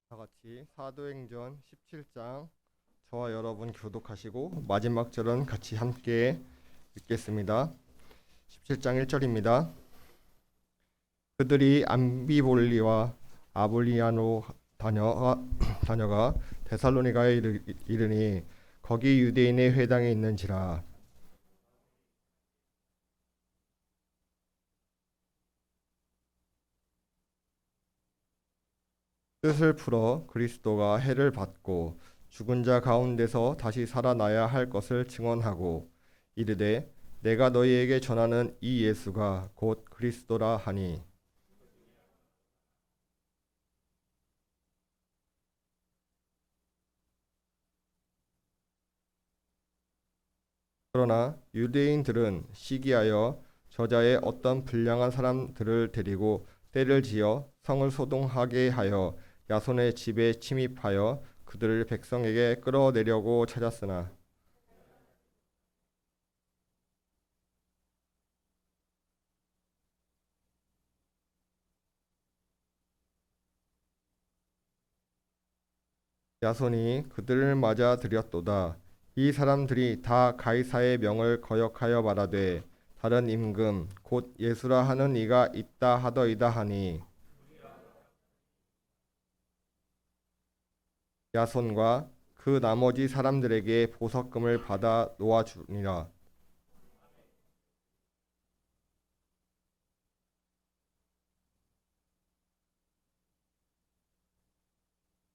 다 같이 사도행전 17장 저와 여러분 교독하시고 마지막 절은 같이 함께 읽겠습니다. 17장 1절입니다. 그들이 암비볼리와 아볼리아노 다녀가 데살로니가에 이르니 거기 유대인의 회당에 있는지라. 뜻을 풀어 그리스도가 해를 받고 죽은 자 가운데서 다시 살아나야 할 것을 증언하고 이르되 내가 너희에게 전하는 이 예수가 곧 그리스도라 하니. 그러나 유대인들은 시기하여 저자의 어떤 불량한 사람들을 데리고 때를 지어 성을 소동하게 하여 야손의 집에 침입하여 그들을 백성에게 끌어내려고 찾았으나 야손이 그들을 맞아 들였도다. 이 사람들이 다 가이사의 명을 거역하여 말하되 다른 임금 곧 예수라 하는 이가 있다 하더이다 하니 야손과 그 나머지 사람들에게 보석금을 받아 놓아주니라.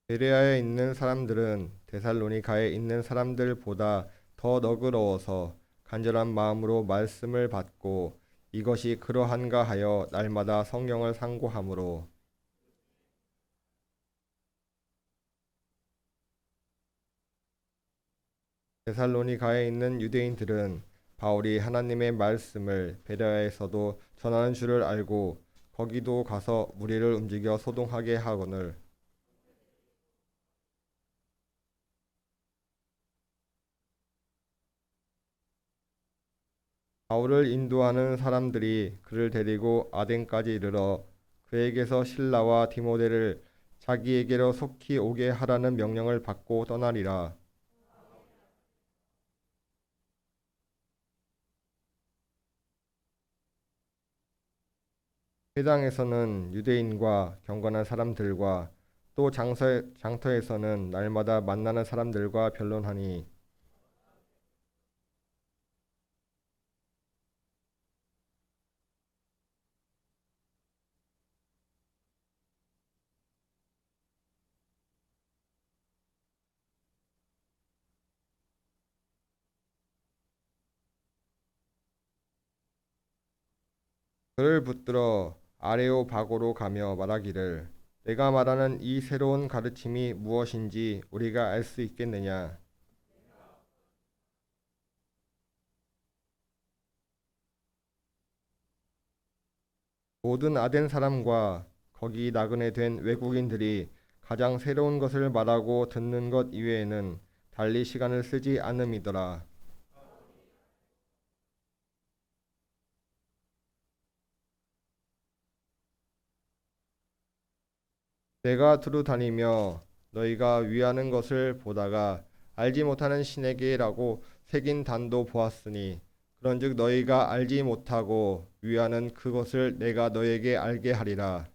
베레아에 있는 사람들은 데살로니가에 있는 사람들보다 더 너그러워서 간절한 마음으로 말씀을 받고 이것이 그러한가 하여 날마다 성경을 상고하므로 데살로니가에 있는 유대인들은 바울이 하나님의 말씀을 베레아에서도 전하는 줄을 알고 거기도 가서 무리를 움직여 소동하게 하거늘 바울을 인도하는 사람들이 그를 데리고 아덴까지 이르러 그에게서 실라와 디모데를 자기에게로 속히 오게 하라는 명령을 받고 떠나리라. 회당에서는 유대인과 경건한 사람들과 또 장터에서는 날마다 만나는 사람들과 변론하니 그를 붙들어 아레오바고로 가며 말하기를 내가 말하는 이 새로운 가르침이 무엇인지 우리가 알 수 있겠느냐. 모든 아덴 사람과 거기 나그네 된 외국인들이 가장 새로운 것을 말하고 듣는 것 이외에는 달리 시간을 쓰지 않음이더라. 내가 두루 다니며 너희가 위하는 것을 보다가 알지 못하는 신에게라고 새긴 단도 보았으니 그런즉 너희가 알지 못하고 위하는 그것을 내가 너희에게 알게 하리라.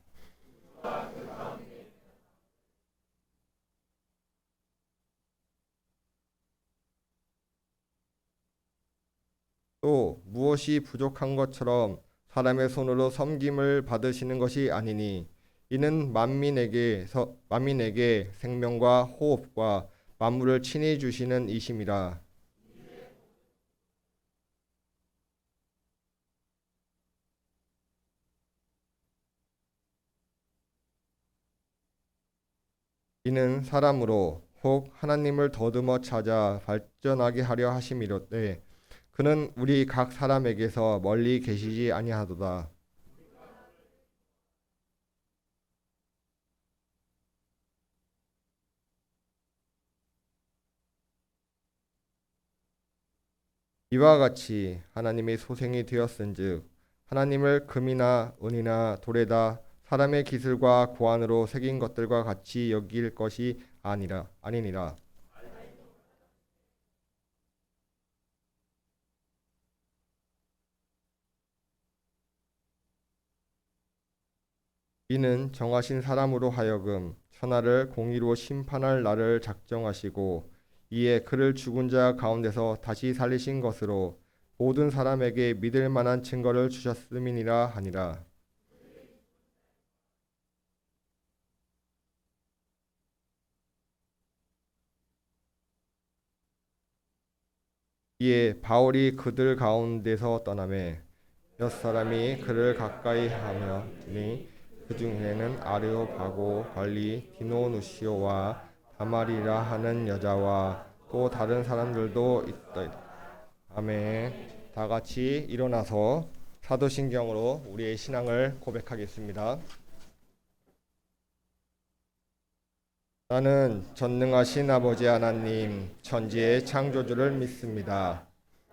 또 무엇이 부족한 것처럼 사람의 손으로 섬김을 받으시는 것이 아니니 이는 만민에게 생명과 호흡과 만물을 친히 주시는 이심이라. 이는 사람으로 혹 하나님을 더듬어 찾아 발전하게 하려 하심이로되 그는 우리 각 사람에게서 멀리 계시지 아니하도다. 이와 같이 하나님의 소생이 되었은즉 하나님을 금이나 은이나 돌에다 사람의 기술과 고안으로 새긴 것들과 같이 여길 것이 아니니라. 이는 정하신 사람으로 하여금 천하를 공의로 심판할 날을 작정하시고 이에 그를 죽은 자 가운데서 다시 살리신 것으로 모든 사람에게 믿을 만한 증거를 주셨음이니라 하니라. 이에 바울이 그들 가운데서 떠나매 몇 사람이 그를 가까이 하며니 그 중에는 아르요바고 관리 디노누시오와 다말이라 하는 여자와 또 다른 사람들도 있다. 아멘. 다 같이 일어나서 사도신경으로 우리의 신앙을 고백하겠습니다. 나는 전능하신 아버지 하나님 천지의 창조주를 믿습니다.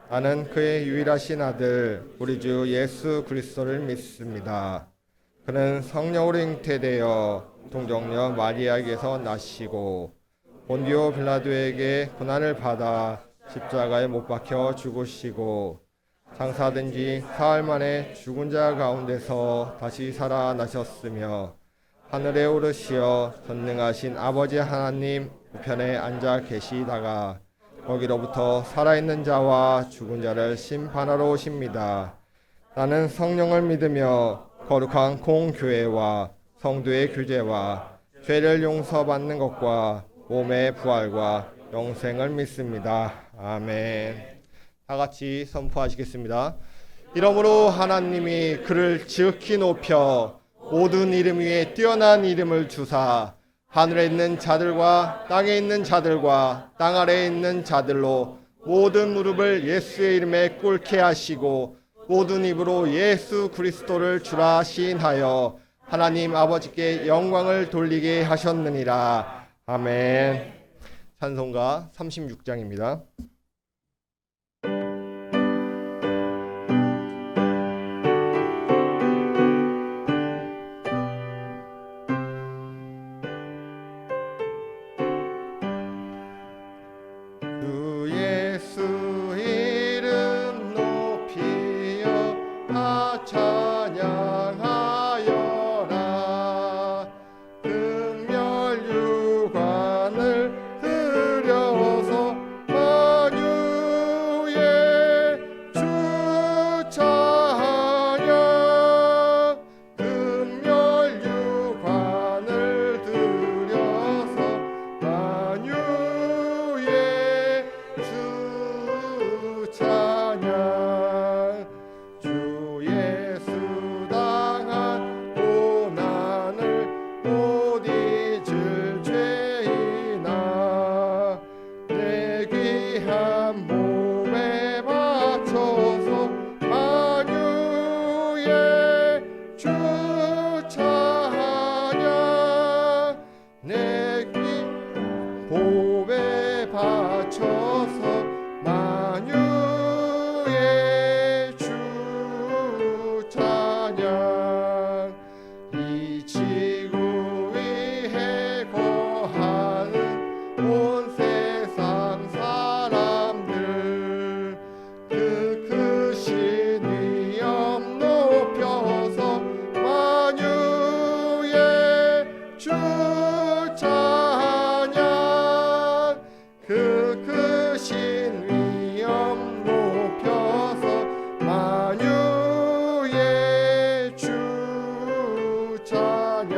나는 그의 유일하신 아들 우리 주 예수 그리스도를 믿습니다. 그는 성령으로 잉태되어 동정녀 마리아에게서 나시고 본디오 빌라도에게 고난을 받아 십자가에 못 박혀 죽으시고 장사된 지 사흘 만에 죽은 자 가운데서 다시 살아나셨으며 하늘에 오르시어 전능하신 아버지 하나님 우편에 앉아 계시다가 거기로부터 살아있는 자와 죽은 자를 심판하러 오십니다. 나는 성령을 믿으며 거룩한 공교회와 성도의 교제와 죄를 용서받는 것과 몸의 부활과 영생을 믿습니다. 아멘. 다 같이 선포하시겠습니다. 이러므로 하나님이 그를 지극히 높여 모든 이름 위에 뛰어난 이름을 주사 하늘에 있는 자들과 땅에 있는 자들과 땅 아래에 있는 자들로 모든 무릎을 예수의 이름에 꿇게 하시고 모든 입으로 예수 그리스도를 주라 시인하여 하나님 아버지께 영광을 돌리게 하셨느니라. 아멘. 찬송가 36장입니다. 주 예수 이름 높이어 다 찬양하여라. 금멸유관을 들여서 만유의 주 찬양. 금멸유관을 들여서 만유의 주 찬양. 주 예수 당한 고난을 못 잊을 죄인아 내 귀한 몸에 바쳐서 만유의 주 찬양. 내 귀한 몸에 바쳐서 만유의 주 찬양. 이 지구 위에 거하는 온 세상 사람들 그 크신 위엄 높여서 만유의 주 찬양. 그 크신 위엄 높여서 만유의 주 찬양.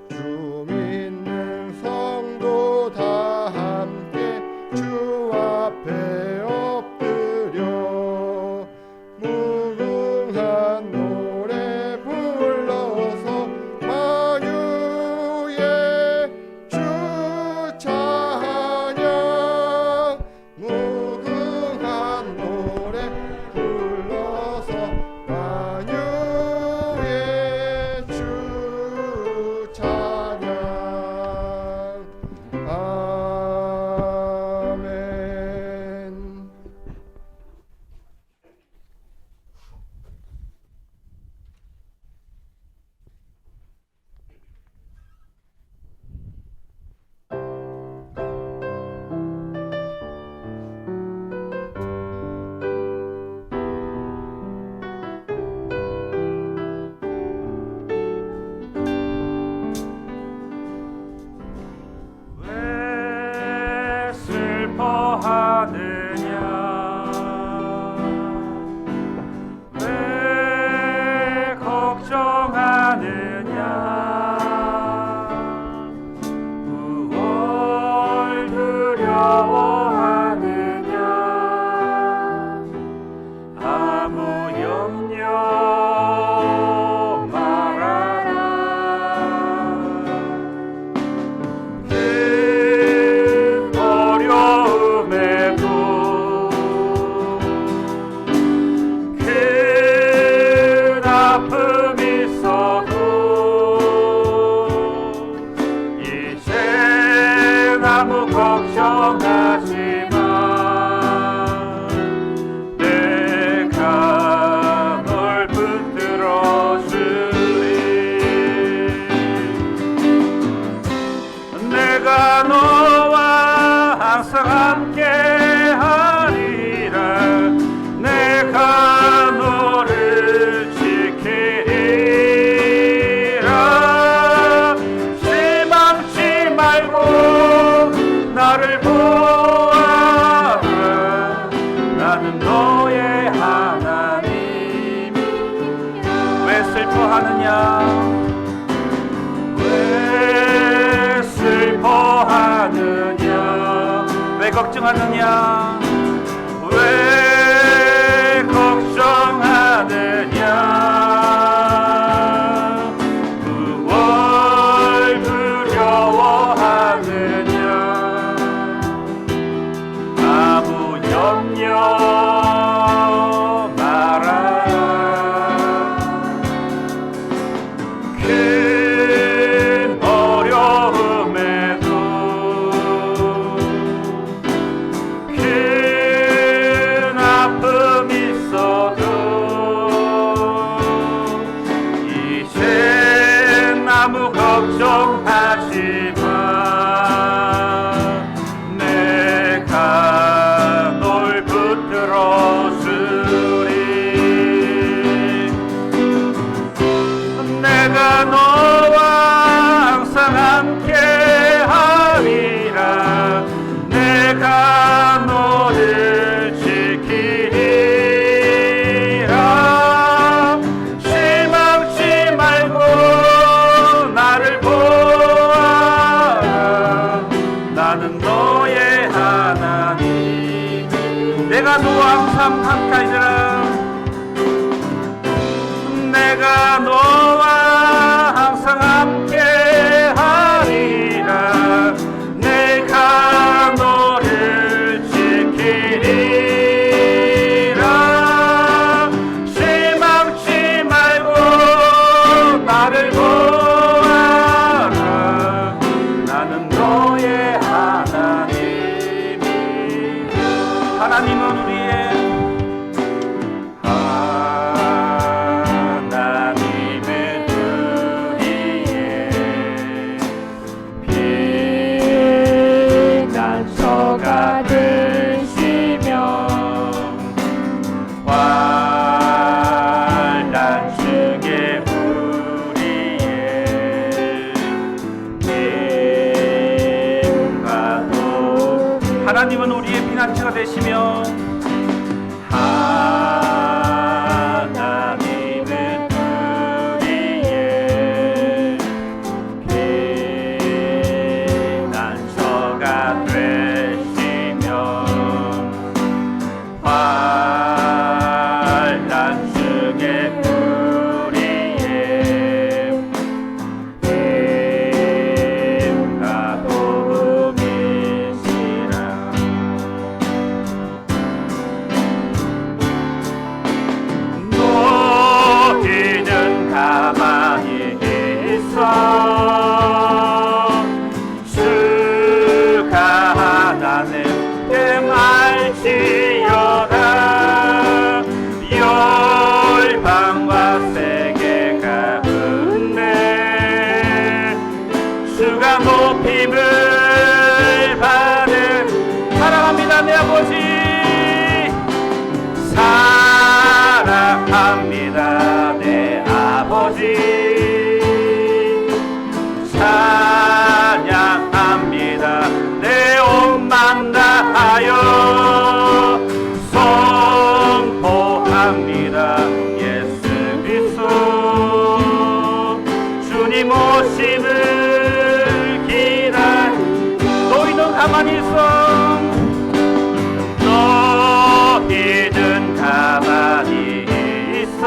주 믿는 성도 다 함께 주 앞에 엎드려 무궁한 노래 불러서 만유의 왜 걱정하느냐? 무얼 두려워하느냐? 아무 염려 말아라. 그 어려움에도 그 아픔 있어도 이제 아무 걱정하지 마. 내가 널 붙들어 주리. 내가 너와 항상 함께 하리라. 내가 너를 지키리라. 실망치 말고 나를 보아라. 나는 너의 하나님. 왜 슬퍼하느냐? 왜 슬퍼하느냐? 왜 걱정하느냐? 왜 걱정하느냐? 무얼 두려워하느냐? 아무 염려 말아라. 큰 어려움에도 큰 아픔 있어도 이젠 아무 걱정하지 마. 내가 널 붙들어 주리. 내가 너와 항상 함께 하리라. 내가 너를 지키리라. 실망치 말고 나를 보아라. 나는 너의 하나님. 내가 너와 항상 함께 하리라. 내가 너와 항상 함께 하리라. 내가 너를 지키리라. 실망치 말고 나를 보아라. 나는 너의 하나님이야. 하나님은 우리의 피난처가 되시며 환난 중에 우리의 힘과 도. 하나님은 우리의 피난처가 되시며 하나님은 우리의 피난처가 되시며 환난 중에 우리의 힘과 도움이시라. 너희는 가만히 있어. 주가 하나님 알지어다. 열방과 세계가 은혜 주가 높임을 받은. 사랑합니다 내 아버지. 사랑합니다 내 아버지. 찬양합니다 내 온 맘 다하여. 가만히 있어. 너희는 가만히 있어.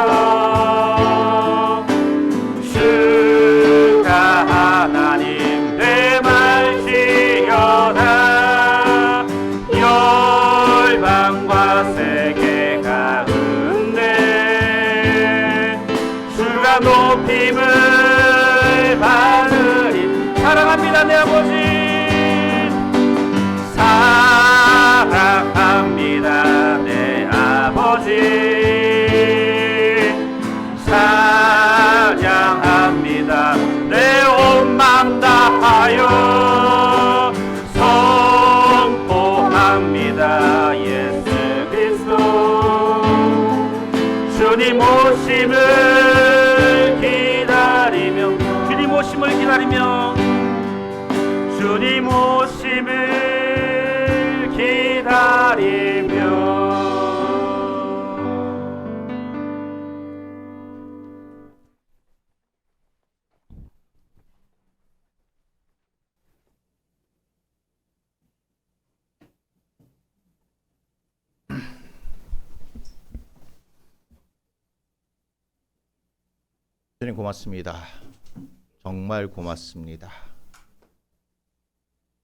주가 하나님 되말지어다. 열방과 세계가 은혜 주가 높임을 받으리. 사랑합니다 내 아버지. 사랑합니다 내 아버지. 찬양합니다 내 온 맘 다하여. 선포합니다 예수 그리스도. 주님 오심을 기다리며, 주님 오심을 기다리며, 주님 오심을 기다리며. 주님 고맙습니다. 정말 고맙습니다.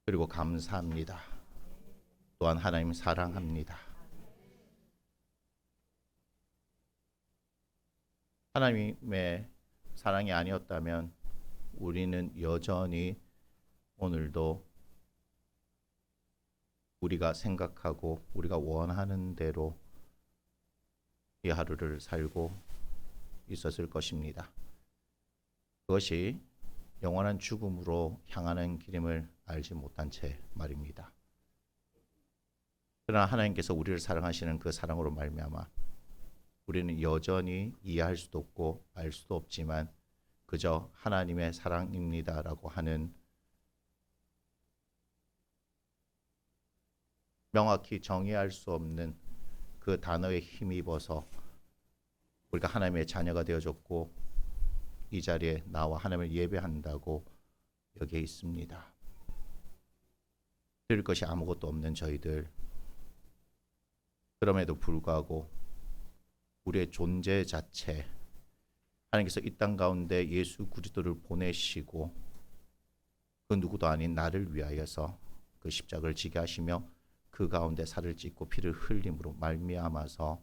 그리고 감사합니다. 또한 하나님 사랑합니다. 하나님의 사랑이 아니었다면 우리는 여전히 오늘도 우리가 생각하고 우리가 원하는 대로 이 하루를 살고 있었을 것입니다. 그것이 영원한 죽음으로 향하는 길임을 알지 못한 채 말입니다. 그러나 하나님께서 우리를 사랑하시는 그 사랑으로 말미암아 우리는 여전히 이해할 수도 없고 알 수도 없지만 그저 하나님의 사랑입니다라고 하는 명확히 정의할 수 없는 그 단어에 힘입어서 우리가 하나님의 자녀가 되어졌고 이 자리에 나와 하나님을 예배한다고 여기에 있습니다. 드릴 것이 아무것도 없는 저희들, 그럼에도 불구하고 우리의 존재 자체, 하나님께서 이 땅 가운데 예수 그리스도를 보내시고 그 누구도 아닌 나를 위하여서 그 십자가를 지게 하시며 그 가운데 살을 찢고 피를 흘림으로 말미암아서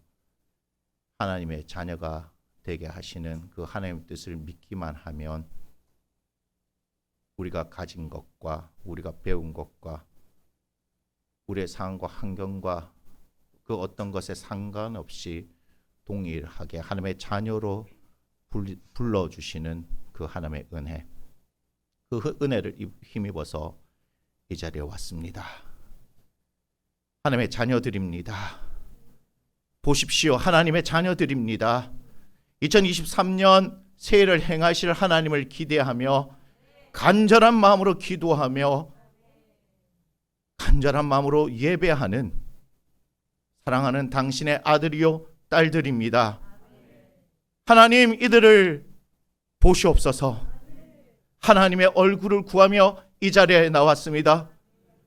하나님의 자녀가 되게 하시는 그 하나님의 뜻을 믿기만 하면 우리가 가진 것과 우리가 배운 것과 우리의 상황과 환경과 그 어떤 것에 상관없이 동일하게 하나님의 자녀로 불러주시는 그 하나님의 은혜, 그 은혜를 힘입어서 이 자리에 왔습니다. 하나님의 자녀들입니다. 보십시오. 하나님의 자녀들입니다. 2023년 새해를 행하실 하나님을 기대하며 간절한 마음으로 기도하며 간절한 마음으로 예배하는 사랑하는 당신의 아들이요 딸들입니다. 하나님 이들을 보시옵소서. 하나님의 얼굴을 구하며 이 자리에 나왔습니다.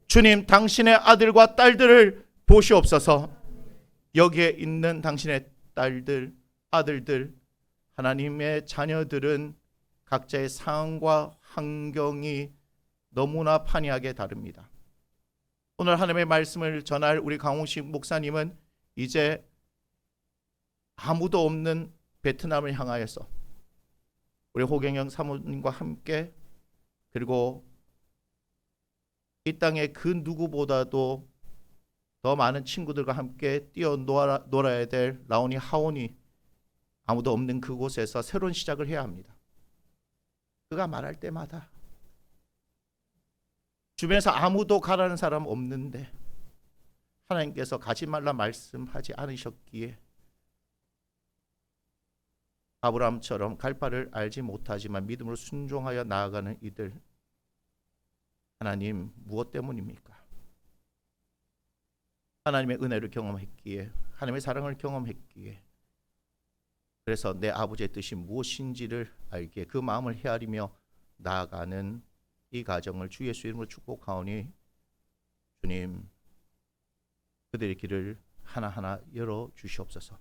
주님 당신의 아들과 딸들을 보시옵소서. 여기에 있는 당신의 딸들, 아들들, 하나님의 자녀들은 각자의 상황과 환경이 너무나 판이하게 다릅니다. 오늘 하나님의 말씀을 전할 우리 강홍식 목사님은 이제 아무도 없는 베트남을 향하여서 우리 호경영 사모님과 함께 그리고 이 땅에 그 누구보다도 더 많은 친구들과 함께 뛰어놀아야 될 라온이 하온이 아무도 없는 그곳에서 새로운 시작을 해야 합니다. 그가 말할 때마다 주변에서 아무도 가라는 사람 없는데 하나님께서 가지 말라 말씀하지 않으셨기에 아브라함처럼 갈 바를 알지 못하지만 믿음으로 순종하여 나아가는 이들, 하나님 무엇 때문입니까? 하나님의 은혜를 경험했기에, 하나님의 사랑을 경험했기에, 그래서 내 아버지의 뜻이 무엇인지를 알기에 그 마음을 헤아리며 나아가는 이 가정을 주 예수 이름으로 축복하오니 주님, 그들의 길을 하나하나 열어 주시옵소서.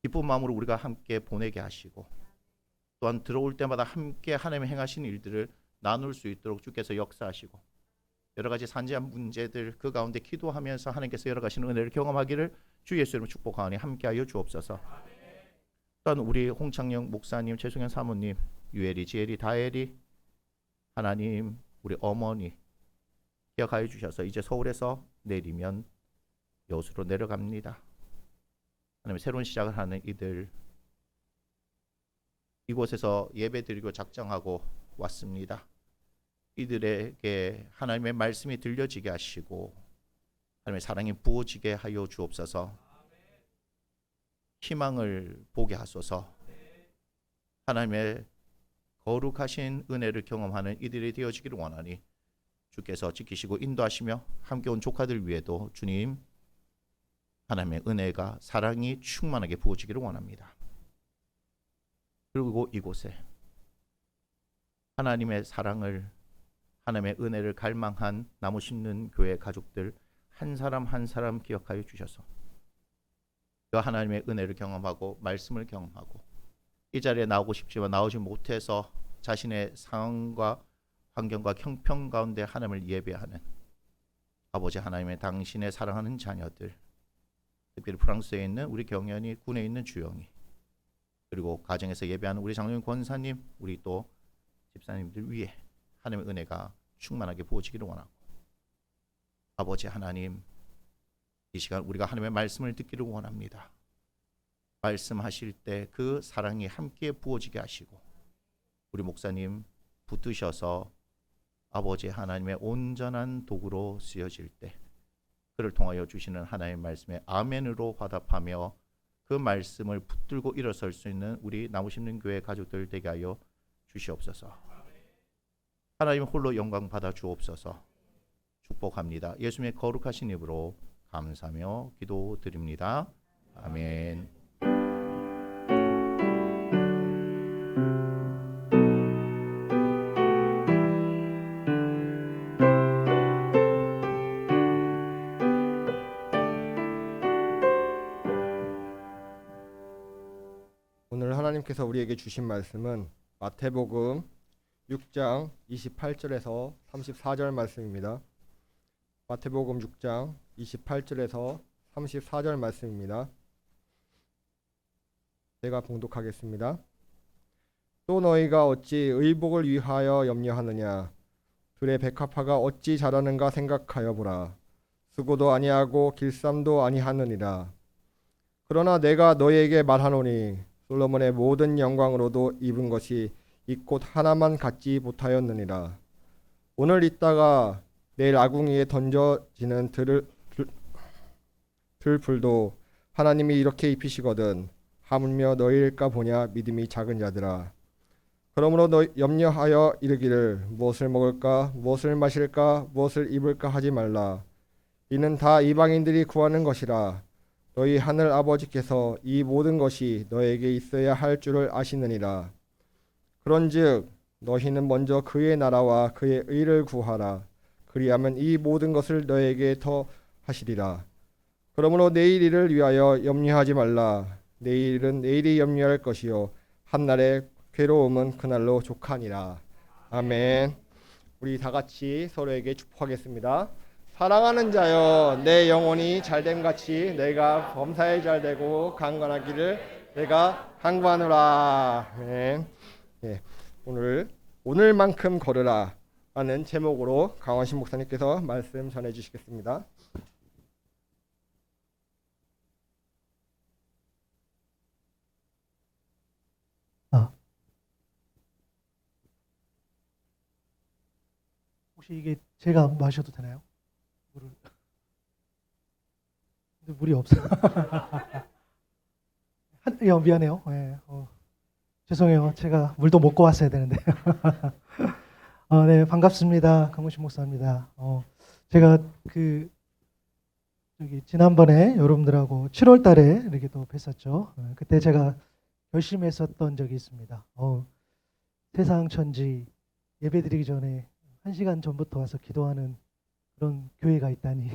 기쁜 마음으로 우리가 함께 보내게 하시고, 또한 들어올 때마다 함께 하나님의 행하신 일들을 나눌 수 있도록 주께서 역사하시고, 여러 가지 산재한 문제들 그 가운데 기도하면서 하나님께서 여러 가지 은혜를 경험하기를 주 예수 이름으로 축복하오니 함께하여 주옵소서. 또한 우리 홍창영 목사님, 최승현 사모님, 유엘이, 지엘이, 다엘이, 하나님 우리 어머니 기억하여 주셔서 이제 서울에서 내리면 여수로 내려갑니다. 하나님 새로운 시작을 하는 이들, 이곳에서 예배드리고 작정하고 왔습니다. 이들에게 하나님의 말씀이 들려지게 하시고 하나님의 사랑이 부어지게 하여 주옵소서. 희망을 보게 하소서. 하나님의 거룩하신 은혜를 경험하는 이들이 되어지기를 원하니 주께서 지키시고 인도하시며 함께 온 조카들 위에도 주님 하나님의 은혜가 사랑이 충만하게 부어지기를 원합니다. 그리고 이곳에 하나님의 사랑을, 하나님의 은혜를 갈망한 나무 심는 교회 가족들 한 사람 한 사람 기억하여 주셔서 그 하나님의 은혜를 경험하고 말씀을 경험하고 이 자리에 나오고 싶지만 나오지 못해서 자신의 상황과 환경과 형편 가운데 하나님을 예배하는 아버지 하나님의 당신의 사랑하는 자녀들, 특별히 프랑스에 있는 우리 경연이, 군에 있는 주영이, 그리고 가정에서 예배하는 우리 장로님, 권사님, 우리 또 집사님들 위에 하나님의 은혜가 충만하게 부어지기를 원하고, 아버지 하나님 이 시간 우리가 하나님의 말씀을 듣기를 원합니다. 말씀하실 때 그 사랑이 함께 부어지게 하시고 우리 목사님 붙드셔서 아버지 하나님의 온전한 도구로 쓰여질 때 그를 통하여 주시는 하나님의 말씀에 아멘으로 화답하며 그 말씀을 붙들고 일어설 수 있는 우리 나무 심는 교회 가족들 되게 하여 주시옵소서. 하나님 홀로 영광 받아 주옵소서. 축복합니다. 예수님의 거룩하신 이름으로 감사하며 기도드립니다. 아멘. 오늘 하나님께서 우리에게 주신 말씀은 마태복음 6장 28절에서 34절 말씀입니다. 마태복음 6장 28절에서 34절 말씀입니다. 제가 봉독하겠습니다. 또 너희가 어찌 의복을 위하여 염려하느냐? 들의 백합화가 어찌 자라는가 생각하여 보라. 수고도 아니하고 길쌈도 아니하느니라. 그러나 내가 너희에게 말하노니 솔로몬의 모든 영광으로도 입은 것이 이 꽃 하나만 갖지 못하였느니라. 오늘 있다가 내일 아궁이에 던져지는 들불도 하나님이 이렇게 입히시거든 하물며 너희일까 보냐 믿음이 작은 자들아. 그러므로 너 염려하여 이르기를 무엇을 먹을까 무엇을 마실까 무엇을 입을까 하지 말라. 이는 다 이방인들이 구하는 것이라. 너희 하늘 아버지께서 이 모든 것이 너에게 있어야 할 줄을 아시느니라. 그런즉 너희는 먼저 그의 나라와 그의 의를 구하라. 그리하면 이 모든 것을 너에게 더 하시리라. 그러므로 내일 일을 위하여 염려하지 말라. 내일은 내일이 염려할 것이요 한날의 괴로움은 그날로 족하니라. 아멘. 우리 다 같이 서로에게 축복하겠습니다. 사랑하는 자여, 내 영혼이 잘됨 같이 내가 범사에 잘되고 강건하기를 내가 간구하노라. 아멘. 예, 오늘만큼 걸으라 라는 제목으로 강원신 목사님께서 말씀 전해 주시겠습니다. 혹시 이게 제가 마셔도 되나요? 물을. 근데 물이 없어요. 미안해요. 네, 죄송해요. 제가 물도 먹고 왔어야 되는데. 네, 반갑습니다. 강문신 목사입니다. 제가 지난번에 여러분들하고 7월 달에 이렇게 또 뵀었죠. 그때 제가 결심했었던 적이 있습니다. 세상 천지 예배드리기 전에 1시간 전부터 와서 기도하는 그런 교회가 있다니.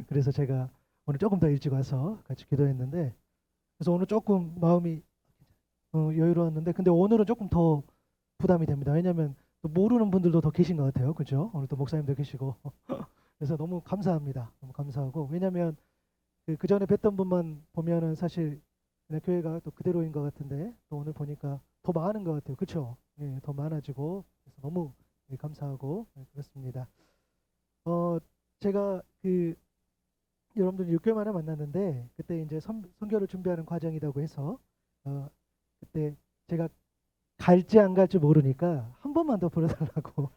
그래서 제가 오늘 조금 더 일찍 와서 같이 기도했는데, 그래서 오늘 조금 마음이 여유로웠는데, 근데 오늘은 조금 더 부담이 됩니다. 왜냐하면 또 모르는 분들도 더 계신 것 같아요. 그죠? 오늘 또 목사님도 계시고. 그래서 너무 감사합니다. 너무 감사하고, 왜냐하면 그 전에 뵀던 분만 보면은 사실 그냥 교회가 또 그대로인 것 같은데, 또 오늘 보니까 더 많은 것 같아요. 그렇죠? 예, 더 많아지고, 그래서 너무 감사하고 그렇습니다. 제가 여러분들 6개월 만에 만났는데, 그때 이제 선교를 준비하는 과정이라고 해서 그때 제가 갈지 안 갈지 모르니까 한 번만 더 불러달라고.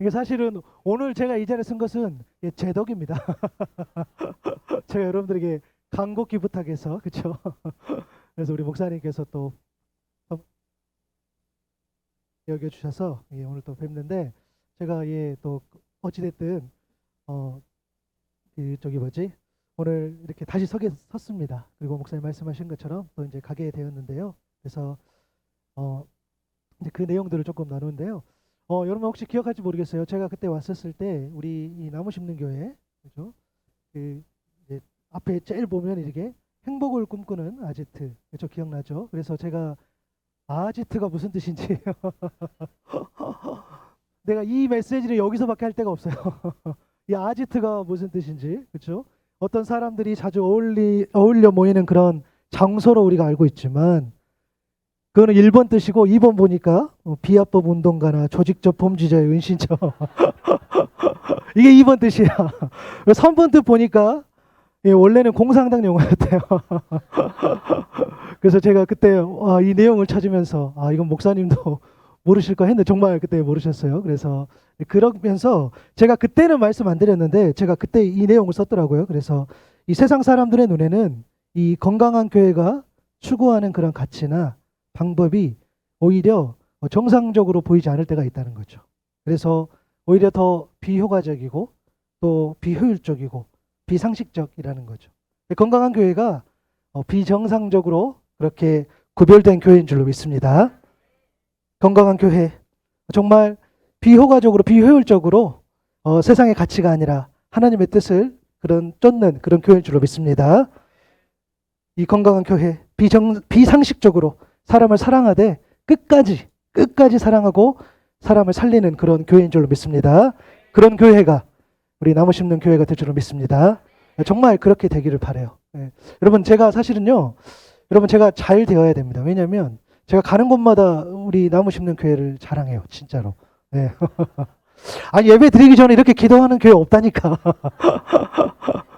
이게 사실은 오늘 제가 이 자리에 쓴 것은 제 덕입니다. 제가 여러분들에게 간곡히 부탁해서, 그렇죠? 그래서 우리 목사님께서 또 여겨주셔서 오늘 또 뵙는데, 제가 또 어찌됐든 오늘 이렇게 다시 섰습니다. 그리고 목사님 말씀하신 것처럼 또 이제 가게 되었는데요. 그래서 이제 그 내용들을 조금 나누는데요. 여러분 혹시 기억할지 모르겠어요. 제가 그때 왔었을 때 우리 이 나무 심는 교회, 그죠? 이제 앞에 제일 보면 이렇게 행복을 꿈꾸는 아지트, 그죠? 기억나죠? 그래서 제가 아지트가 무슨 뜻인지 내가 이 메시지를 여기서밖에 할 데가 없어요. 이 아지트가 무슨 뜻인지, 그렇죠? 어떤 사람들이 자주 어울려 모이는 그런 장소로 우리가 알고 있지만, 그거는 1번 뜻이고 2번 보니까 비합법 운동가나 조직적 범죄자의 은신처. 이게 2번 뜻이야. 3번 뜻 보니까 원래는 공산당 용어였대요. 그래서 제가 그때 이 내용을 찾으면서 이건 목사님도 모르실 거 했는데 정말 그때 모르셨어요. 그래서 그러면서 제가 그때는 말씀 안 드렸는데 제가 그때 이 내용을 썼더라고요. 그래서 이 세상 사람들의 눈에는 이 건강한 교회가 추구하는 그런 가치나 방법이 오히려 정상적으로 보이지 않을 때가 있다는 거죠. 그래서 오히려 더 비효과적이고 또 비효율적이고 비상식적이라는 거죠. 건강한 교회가 비정상적으로 그렇게 구별된 교회인 줄로 믿습니다. 건강한 교회, 정말 비효과적으로 비효율적으로 세상의 가치가 아니라 하나님의 뜻을 쫓는 그런 교회인 줄로 믿습니다. 이 건강한 교회, 비상식적으로 사람을 사랑하되 끝까지 사랑하고 사람을 살리는 그런 교회인 줄로 믿습니다. 그런 교회가 우리 나무 심는 교회가 될 줄로 믿습니다. 정말 그렇게 되기를 바라요. 여러분, 제가 사실은요, 제가 잘 되어야 됩니다. 왜냐하면 제가 가는 곳마다 우리 나무 심는 교회를 자랑해요. 진짜로. 네. 아니, 예배 드리기 전에 이렇게 기도하는 교회 없다니까.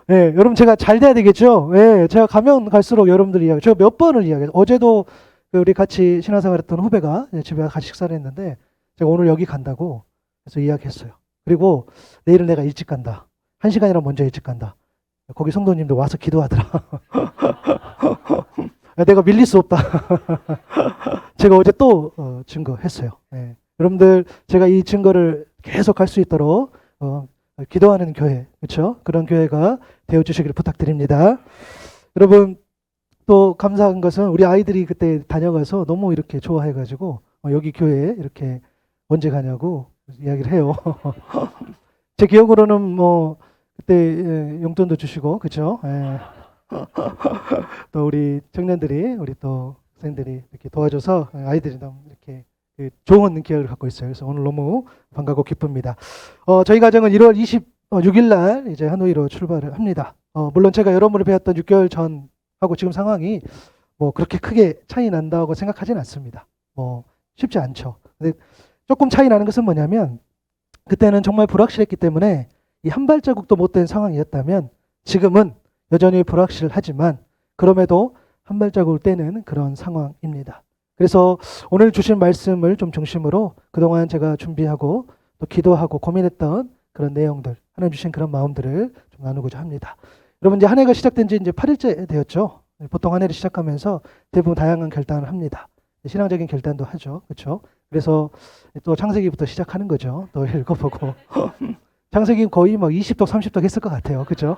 네, 여러분 제가 잘 돼야 되겠죠. 네, 제가 가면 갈수록 여러분들 이야기, 제가 몇 번을 이야기해요. 어제도 우리 같이 신앙생활했던 후배가 집에 같이 식사를 했는데 제가 오늘 여기 간다고 그래서 이야기했어요. 그리고 내일은 내가 일찍 간다. 1시간이나 먼저 일찍 간다. 거기 성도님도 와서 기도하더라. 내가 밀릴 수 없다. 제가 어제 또 증거했어요. 네. 여러분들 제가 이 증거를 계속 할 수 있도록 기도하는 교회, 그렇죠? 그런 교회가 되어 주시기를 부탁드립니다. 여러분, 또 감사한 것은 우리 아이들이 그때 다녀가서 너무 이렇게 좋아해가지고 여기 교회에 이렇게 언제 가냐고 이야기를 해요. 제 기억으로는 뭐 그때 용돈도 주시고, 그렇죠? 또 우리 청년들이, 우리 또 학생들이 이렇게 도와줘서 아이들이 너무 이렇게 좋은 기억을 갖고 있어요. 그래서 오늘 너무 반갑고 기쁩니다. 저희 가정은 1월 26일 날 이제 하노이로 출발을 합니다. 물론 제가 여러분을 배웠던 6개월 전하고 지금 상황이 뭐 그렇게 크게 차이 난다고 생각하진 않습니다. 뭐 쉽지 않죠. 근데 조금 차이 나는 것은 뭐냐면 그때는 정말 불확실했기 때문에 이 한 발자국도 못 된 상황이었다면 지금은 여전히 불확실하지만 그럼에도 한 발자국을 떼는 그런 상황입니다. 그래서 오늘 주신 말씀을 좀 중심으로 그동안 제가 준비하고 또 기도하고 고민했던 그런 내용들, 하나님 주신 그런 마음들을 좀 나누고자 합니다. 여러분, 이제 한 해가 시작된 지 이제 8일째 되었죠. 보통 한 해를 시작하면서 대부분 다양한 결단을 합니다. 신앙적인 결단도 하죠. 그렇죠? 그래서 또 창세기부터 시작하는 거죠. 또 읽어보고. 창세기 거의 막 20독, 30독 했을 것 같아요. 그렇죠?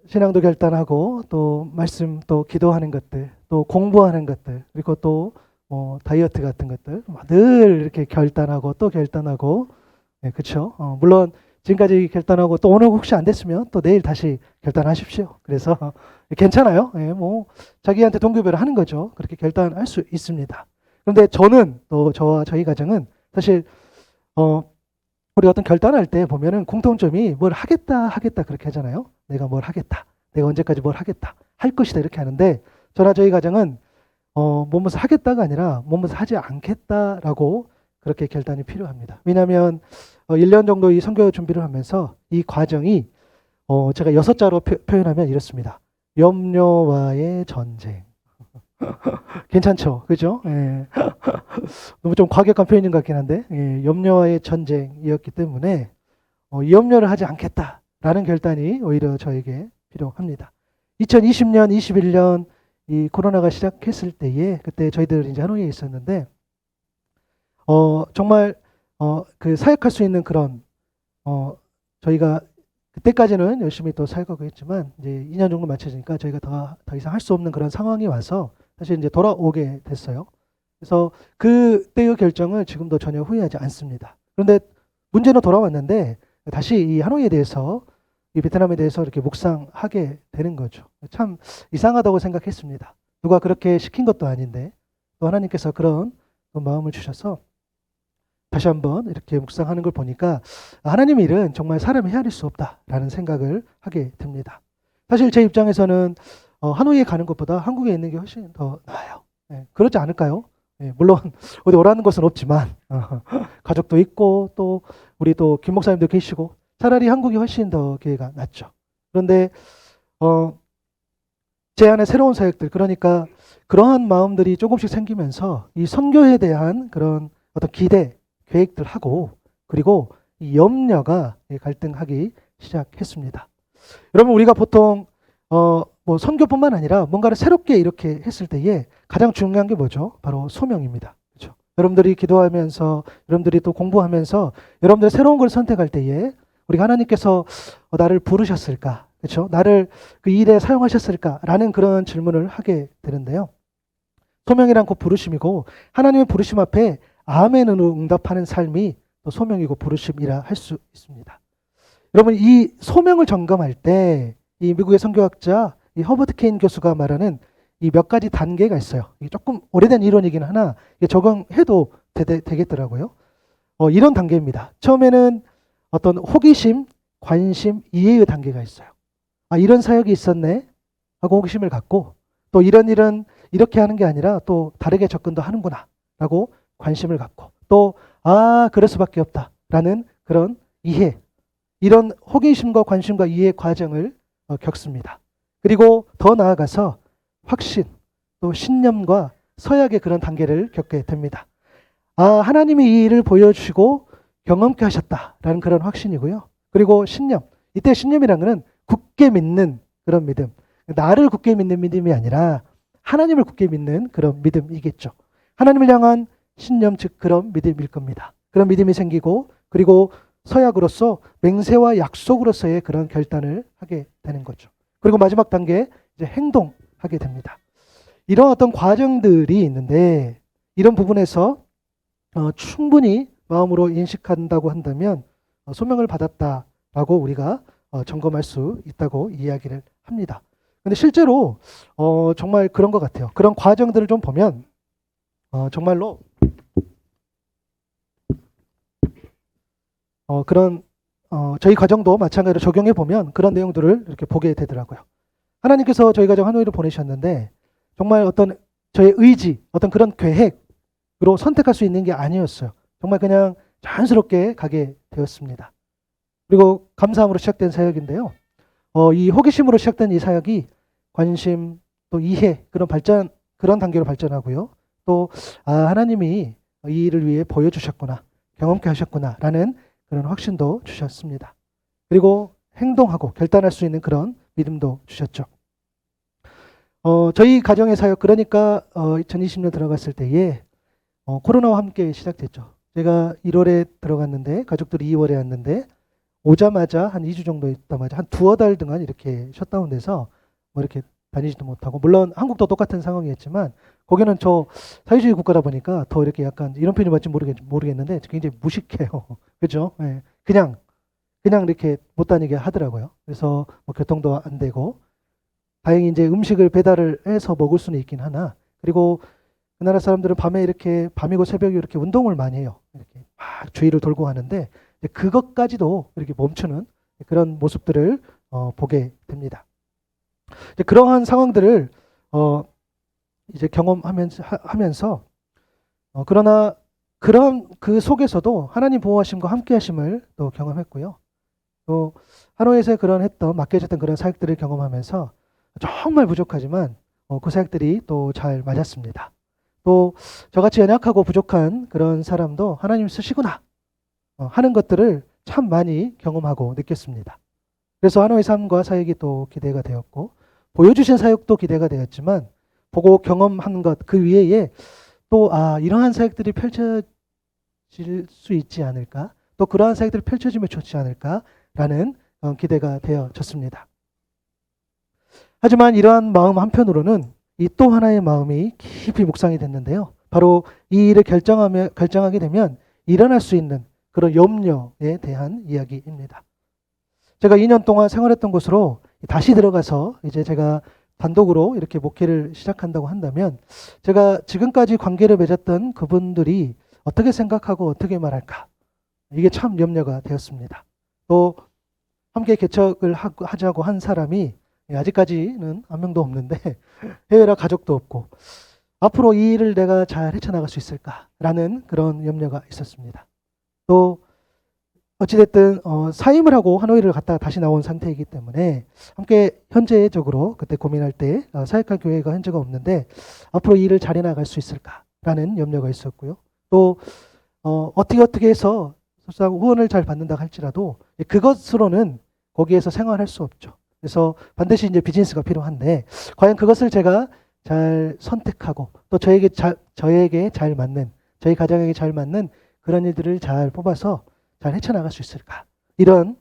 신앙도 결단하고 또 말씀 또 기도하는 것들, 또 공부하는 것들, 그리고 또 다이어트 같은 것들 늘 이렇게 결단하고 또 결단하고 네, 그렇죠. 물론 지금까지 결단하고 또 오늘 혹시 안 됐으면 또 내일 다시 결단하십시오. 그래서 괜찮아요. 예, 뭐 자기한테 동기부여를 하는 거죠. 그렇게 결단할 수 있습니다. 그런데 저는 또 저와 저희 가정은 사실 우리 어떤 결단할 때 보면은 공통점이 뭘 하겠다 그렇게 하잖아요. 내가 뭘 하겠다. 내가 언제까지 뭘 하겠다. 할 것이다 이렇게 하는데 저나 저희 가정은 무엇을 하겠다가 아니라 무엇을 하지 않겠다라고 그렇게 결단이 필요합니다. 왜냐하면 1년 정도 이 선교 준비를 하면서 이 과정이 제가 6자로 표현하면 이렇습니다. 염려와의 전쟁. 괜찮죠? 그죠? 예. 너무 좀 과격한 표현인 것 같긴 한데 예, 염려와의 전쟁이었기 때문에 이 염려를 하지 않겠다라는 결단이 오히려 저에게 필요합니다. 2020년, 21년 이 코로나가 시작했을 때에 그때 저희들 이제 하노이에 있었는데 정말 그 사역할 수 있는 그런 저희가 그때까지는 열심히 또 사역하고 했지만 이제 2년 정도 맞춰지니까 저희가 더 이상 할 수 없는 그런 상황이 와서 사실 이제 돌아오게 됐어요. 그래서 그때의 결정을 지금도 전혀 후회하지 않습니다. 그런데 문제는 돌아왔는데 다시 이 하노이에 대해서 이 베트남에 대해서 이렇게 묵상하게 되는 거죠. 참 이상하다고 생각했습니다. 누가 그렇게 시킨 것도 아닌데 또 하나님께서 그런 또 마음을 주셔서 다시 한번 이렇게 묵상하는 걸 보니까 하나님의 일은 정말 사람이 헤아릴 수 없다라는 생각을 하게 됩니다. 사실 제 입장에서는 하노이에 가는 것보다 한국에 있는 게 훨씬 더 나아요. 네, 그렇지 않을까요? 네, 물론 어디 오라는 것은 없지만 가족도 있고 또 우리 또 김 목사님도 계시고 차라리 한국이 훨씬 더 기회가 낫죠. 그런데 제 안에 새로운 사역들 그러니까 그러한 마음들이 조금씩 생기면서 이 선교에 대한 그런 어떤 기대 계획들하고 그리고 이 염려가 갈등하기 시작했습니다. 여러분 우리가 보통 뭐 선교뿐만 아니라 뭔가를 새롭게 이렇게 했을 때에 가장 중요한 게 뭐죠? 바로 소명입니다. 그렇죠? 여러분들이 기도하면서 여러분들이 또 공부하면서 여러분들이 새로운 걸 선택할 때에 우리가 하나님께서 나를 부르셨을까? 그렇죠? 나를 그 일에 사용하셨을까라는 그런 질문을 하게 되는데요. 소명이란 곧 부르심이고 하나님의 부르심 앞에 아멘으로 응답하는 삶이 또 소명이고 부르심이라 할 수 있습니다. 여러분 이 소명을 점검할 때 이 미국의 선교학자 이 허버트 케인 교수가 말하는 이 몇 가지 단계가 있어요. 이게 조금 오래된 이론이긴 하나 이게 적용해도 되겠더라고요. 이런 단계입니다. 처음에는 어떤 호기심, 관심, 이해의 단계가 있어요. 아 이런 사역이 있었네 하고 호기심을 갖고 또 이런 일은 이렇게 하는 게 아니라 또 다르게 접근도 하는구나 라고 관심을 갖고 또 그럴 수밖에 없다라는 그런 이해 이런 호기심과 관심과 이해 과정을 겪습니다. 그리고 더 나아가서 확신 또 신념과 서약의 그런 단계를 겪게 됩니다. 하나님이 이 일을 보여주시고 경험케 하셨다라는 그런 확신이고요. 그리고 신념 이때 신념이라는 것은 굳게 믿는 그런 믿음 나를 굳게 믿는 믿음이 아니라 하나님을 굳게 믿는 그런 믿음이겠죠. 하나님을 향한 신념 즉 그런 믿음일 겁니다. 그런 믿음이 생기고 그리고 서약으로서 맹세와 약속으로서의 그런 결단을 하게 되는 거죠. 그리고 마지막 단계 이제 행동하게 됩니다. 이런 어떤 과정들이 있는데 이런 부분에서 충분히 마음으로 인식한다고 한다면 소명을 받았다라고 우리가 점검할 수 있다고 이야기를 합니다. 근데 실제로 정말 그런 것 같아요. 그런 과정들을 좀 보면 정말로 그런 저희 가정도 마찬가지로 적용해 보면 그런 내용들을 이렇게 보게 되더라고요. 하나님께서 저희 가정 하노이를 보내셨는데 정말 어떤 저의 의지, 어떤 그런 계획으로 선택할 수 있는 게 아니었어요. 정말 그냥 자연스럽게 가게 되었습니다. 그리고 감사함으로 시작된 사역인데요. 이 호기심으로 시작된 이 사역이 관심 또 이해 그런 단계로 발전하고요. 또 하나님이 이 일을 위해 보여주셨구나, 경험케 하셨구나라는 그런 확신도 주셨습니다. 그리고 행동하고 결단할 수 있는 그런 믿음도 주셨죠. 저희 가정의 사역 그러니까 2020년 들어갔을 때에 코로나와 함께 시작됐죠. 제가 1월에 들어갔는데 가족들이 2월에 왔는데 오자마자 한 2주 정도 있다마자 한 두어 달 동안 이렇게 셧다운돼서 뭐 이렇게 다니지도 못하고 물론 한국도 똑같은 상황이었지만 거기는 저 사회주의 국가다 보니까 더 이렇게 약간 이런 표현이 맞지 모르겠는데 굉장히 무식해요. 그죠? 예. 그냥 이렇게 못 다니게 하더라고요. 그래서 뭐 교통도 안 되고 다행히 이제 음식을 배달을 해서 먹을 수는 있긴 하나 그리고 그 나라 사람들은 밤이고 새벽에 이렇게 운동을 많이 해요. 이렇게 막 주위를 돌고 하는데 그것까지도 이렇게 멈추는 그런 모습들을 보게 됩니다. 이제 그러한 상황들을 이제 경험하면서 그러나 그런 그 속에서도 하나님 보호하심과 함께하심을 또 경험했고요. 또 하노이에서 했던 맡겨졌던 그런 사역들을 경험하면서 정말 부족하지만 그 사역들이 또 잘 맞았습니다. 또 저같이 연약하고 부족한 그런 사람도 하나님 쓰시구나 하는 것들을 참 많이 경험하고 느꼈습니다. 그래서 하노이 삶과 사역이 또 기대가 되었고 보여주신 사역도 기대가 되었지만 보고 경험한 것 그 위에 또 이러한 사역들이 펼쳐질 수 있지 않을까 또 그러한 사역들이 펼쳐지면 좋지 않을까라는 기대가 되어졌습니다. 하지만 이러한 마음 한편으로는 이 또 하나의 마음이 깊이 묵상이 됐는데요. 바로 이 일을 결정하게 되면 일어날 수 있는 그런 염려에 대한 이야기입니다. 제가 2년 동안 생활했던 곳으로 다시 들어가서 이제 제가 단독으로 이렇게 목회를 시작한다고 한다면 제가 지금까지 관계를 맺었던 그분들이 어떻게 생각하고 어떻게 말할까 이게 참 염려가 되었습니다. 또 함께 개척을 하자고 한 사람이 아직까지는 한 명도 없는데 해외라 가족도 없고 앞으로 이 일을 내가 잘 헤쳐나갈 수 있을까라는 그런 염려가 있었습니다. 또 어찌됐든 사임을 하고 하노이를 갔다가 다시 나온 상태이기 때문에 함께 현재적으로 그때 고민할 때 사역할 교회가 현재가 없는데 앞으로 이 일을 잘 해나갈 수 있을까라는 염려가 있었고요. 또 어떻게 해서 후원을 잘 받는다 할지라도 그것으로는 거기에서 생활할 수 없죠. 그래서 반드시 이제 비즈니스가 필요한데 과연 그것을 제가 잘 선택하고 또 저에게 잘 맞는 저희 가정에게 잘 맞는 그런 일들을 잘 뽑아서 잘 헤쳐나갈 수 있을까 이런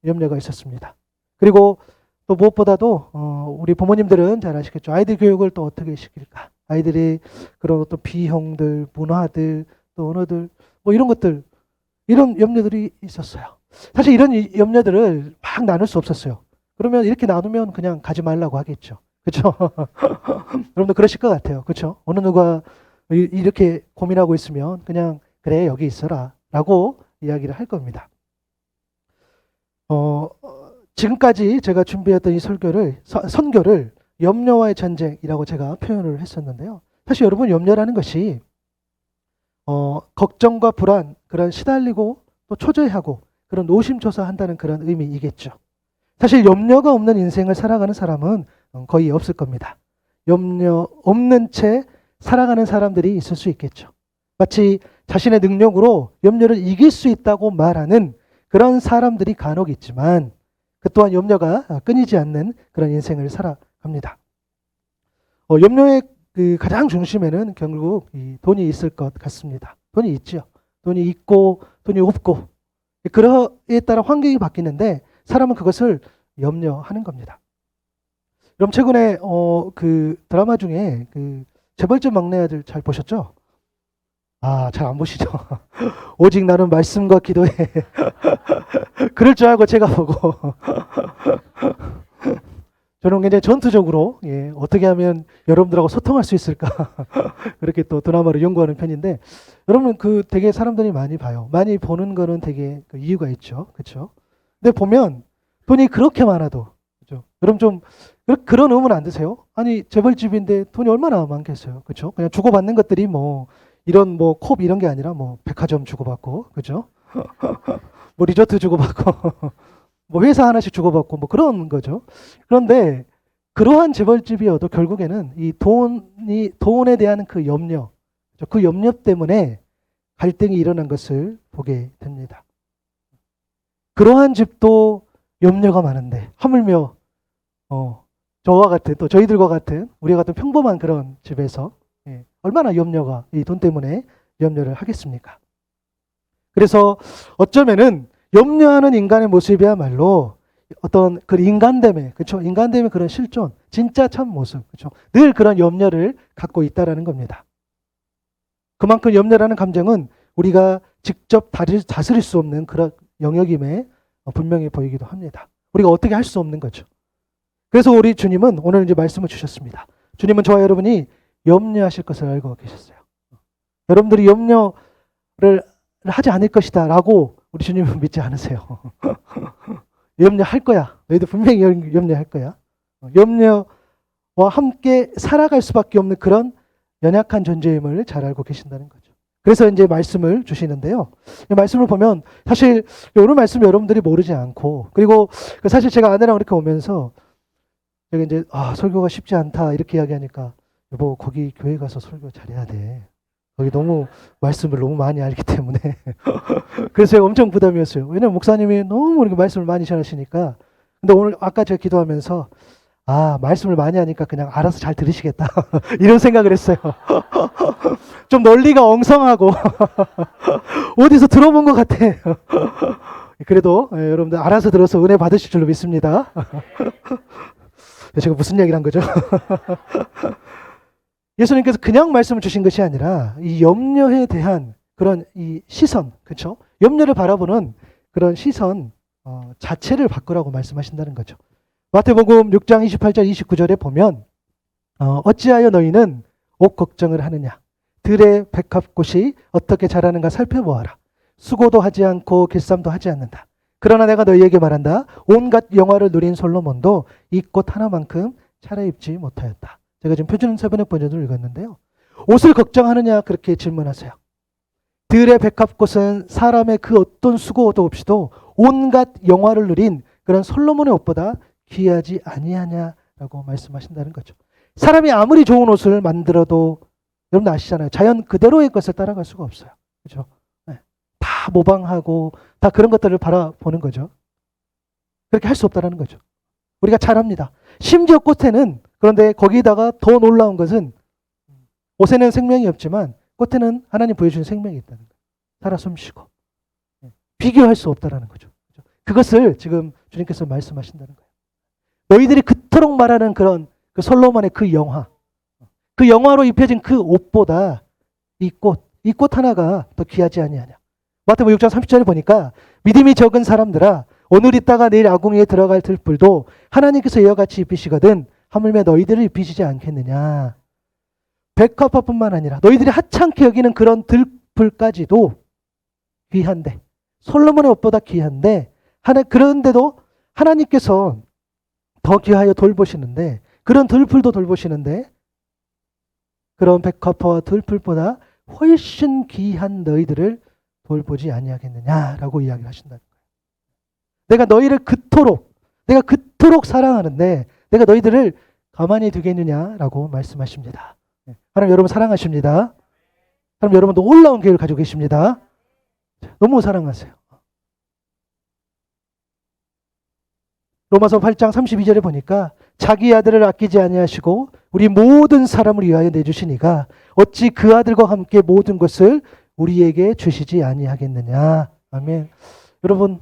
염려가 있었습니다. 그리고 또 무엇보다도 우리 부모님들은 잘 아시겠죠. 아이들 교육을 또 어떻게 시킬까 아이들이 그런 어떤 비형들 문화들 또 언어들 뭐 이런 것들 이런 염려들이 있었어요. 사실 이런 염려들을 막 나눌 수 없었어요. 그러면 이렇게 나누면 그냥 가지 말라고 하겠죠. 그렇죠? 여러분도 그러실 것 같아요. 그렇죠? 어느 누가 이렇게 고민하고 있으면 그냥 그래 여기 있어라 라고 이야기를 할 겁니다. 지금까지 제가 준비했던 이 선교를 염려와의 전쟁이라고 제가 표현을 했었는데요. 사실 여러분 염려라는 것이 걱정과 불안, 그런 시달리고 또 초조해하고 그런 노심초사한다는 그런 의미이겠죠. 사실 염려가 없는 인생을 살아가는 사람은 거의 없을 겁니다. 염려 없는 채 살아가는 사람들이 있을 수 있겠죠. 마치 자신의 능력으로 염려를 이길 수 있다고 말하는 그런 사람들이 간혹 있지만 그 또한 염려가 끊이지 않는 그런 인생을 살아갑니다. 염려의 그 가장 중심에는 결국 이 돈이 있을 것 같습니다. 돈이 있죠. 돈이 있고 돈이 없고 그러에 따라 환경이 바뀌는데 사람은 그것을 염려하는 겁니다. 그럼 최근에 그 드라마 중에 그 재벌집 막내 아들 잘 보셨죠? 잘 안 보시죠? 오직 나는 말씀과 기도해. 그럴 줄 알고 제가 보고 저는 굉장히 전투적으로 어떻게 하면 여러분들하고 소통할 수 있을까 그렇게 또 드라마를 연구하는 편인데 여러분 그 되게 사람들이 많이 봐요. 많이 보는 거는 되게 그 이유가 있죠, 그렇죠? 근데 보면 돈이 그렇게 많아도 그렇죠? 여러분 좀 그런 의문 안 드세요? 아니 재벌집인데 돈이 얼마나 많겠어요, 그렇죠? 그냥 주고받는 것들이 뭐 이런 뭐 컵 이런 게 아니라 뭐 백화점 주고받고 그렇죠? 뭐 리조트 주고받고 뭐 회사 하나씩 주고받고 뭐 그런 거죠. 그런데 그러한 재벌집이어도 결국에는 이 돈에 대한 그 염려, 그 염려 때문에 갈등이 일어난 것을 보게 됩니다. 그러한 집도 염려가 많은데 하물며 저와 같은 또 저희들과 같은 우리와 같은 평범한 그런 집에서 얼마나 염려가 이 돈 때문에 염려를 하겠습니까? 그래서 어쩌면은 염려하는 인간의 모습이야말로 어떤 그 인간됨의, 그렇죠? 인간됨의 그런 실존, 진짜 참 모습, 그렇죠? 늘 그런 염려를 갖고 있다라는 겁니다. 그만큼 염려라는 감정은 우리가 직접 다스릴 수 없는 그런 영역임에 분명히 보이기도 합니다. 우리가 어떻게 할 수 없는 거죠. 그래서 우리 주님은 오늘 이제 말씀을 주셨습니다. 주님은 저와 여러분이 염려하실 것을 알고 계셨어요. 여러분들이 염려를 하지 않을 것이다 라고 우리 주님은 믿지 않으세요. 염려할 거야. 너희들 분명히 염려할 거야. 염려와 함께 살아갈 수밖에 없는 그런 연약한 존재임을 잘 알고 계신다는 거죠. 그래서 이제 말씀을 주시는데요. 이 말씀을 보면 사실 오늘 말씀 여러분들이 모르지 않고, 그리고 사실 제가 아내랑 이렇게 오면서 제가 이제 설교가 쉽지 않다 이렇게 이야기하니까, 여보 거기 교회 가서 설교 잘해야 돼. 거기 너무 말씀을 너무 많이 알기 때문에 그래서 제가 엄청 부담이었어요. 왜냐면 목사님이 너무 이렇게 말씀을 많이 전하시니까. 근데 오늘 아까 제가 기도하면서 말씀을 많이 하니까 그냥 알아서 잘 들으시겠다 이런 생각을 했어요. 좀 논리가 엉성하고 어디서 들어본 것 같아. 그래도 여러분들 알아서 들어서 은혜 받으실 줄로 믿습니다. 제가 무슨 얘기를 한 거죠? 예수님께서 그냥 말씀을 주신 것이 아니라 이 염려에 대한 그런 이 시선, 그렇죠? 염려를 바라보는 그런 시선 자체를 바꾸라고 말씀하신다는 거죠. 마태복음 6장 28절 29절에 보면 어찌하여 너희는 옷 걱정을 하느냐? 들의 백합꽃이 어떻게 자라는가 살펴보아라. 수고도 하지 않고 길쌈도 하지 않는다. 그러나 내가 너희에게 말한다. 온갖 영화를 누린 솔로몬도 이 꽃 하나만큼 차려입지 못하였다. 제가 지금 표준 세번역 버전으로 읽었는데요. 옷을 걱정하느냐 그렇게 질문하세요. 들의 백합꽃은 사람의 그 어떤 수고도 없이도 온갖 영화를 누린 그런 솔로몬의 옷보다 귀하지 아니하냐라고 말씀하신다는 거죠. 사람이 아무리 좋은 옷을 만들어도 여러분 아시잖아요. 자연 그대로의 것을 따라갈 수가 없어요. 그렇죠? 네. 다 모방하고 다 그런 것들을 바라보는 거죠. 그렇게 할 수 없다는 거죠. 우리가 잘 압니다. 심지어 꽃에는, 그런데 거기다가 더 놀라운 것은 옷에는 생명이 없지만 꽃에는 하나님 보여주는 생명이 있다는 거예요. 살아 숨쉬고. 비교할 수 없다는 거죠. 그것을 지금 주님께서 말씀하신다는 거예요. 너희들이 그토록 말하는 그런 그 솔로몬의 그 영화, 그 영화로 입혀진 그 옷보다 이 꽃 하나가 더 귀하지 아니하냐. 마태복음 6장 30절에 보니까 믿음이 적은 사람들아 오늘 있다가 내일 아궁이에 들어갈 들풀도 하나님께서 이와 같이 입히시거든 하물며 너희들을 입히시지 않겠느냐. 백합화뿐만 아니라 너희들이 하찮게 여기는 그런 들풀까지도 귀한데, 솔로몬의 옷보다 귀한데, 그런데도 하나님께서 더 귀하여 돌보시는데, 그런 들풀도 돌보시는데 그런 백합화와 들풀보다 훨씬 귀한 너희들을 돌보지 아니하겠느냐라고 이야기를 하신다는 거예요. 내가 너희를 그토록 사랑하는데 내가 너희들을 가만히 두겠느냐라고 말씀하십니다. 하나님 여러분 사랑하십니다. 하나님 여러분 놀라운 계획을 가지고 계십니다. 너무 사랑하세요. 로마서 8장 32절에 보니까 자기 아들을 아끼지 아니하시고 우리 모든 사람을 위하여 내주시니가 어찌 그 아들과 함께 모든 것을 우리에게 주시지 아니하겠느냐. 아멘. 여러분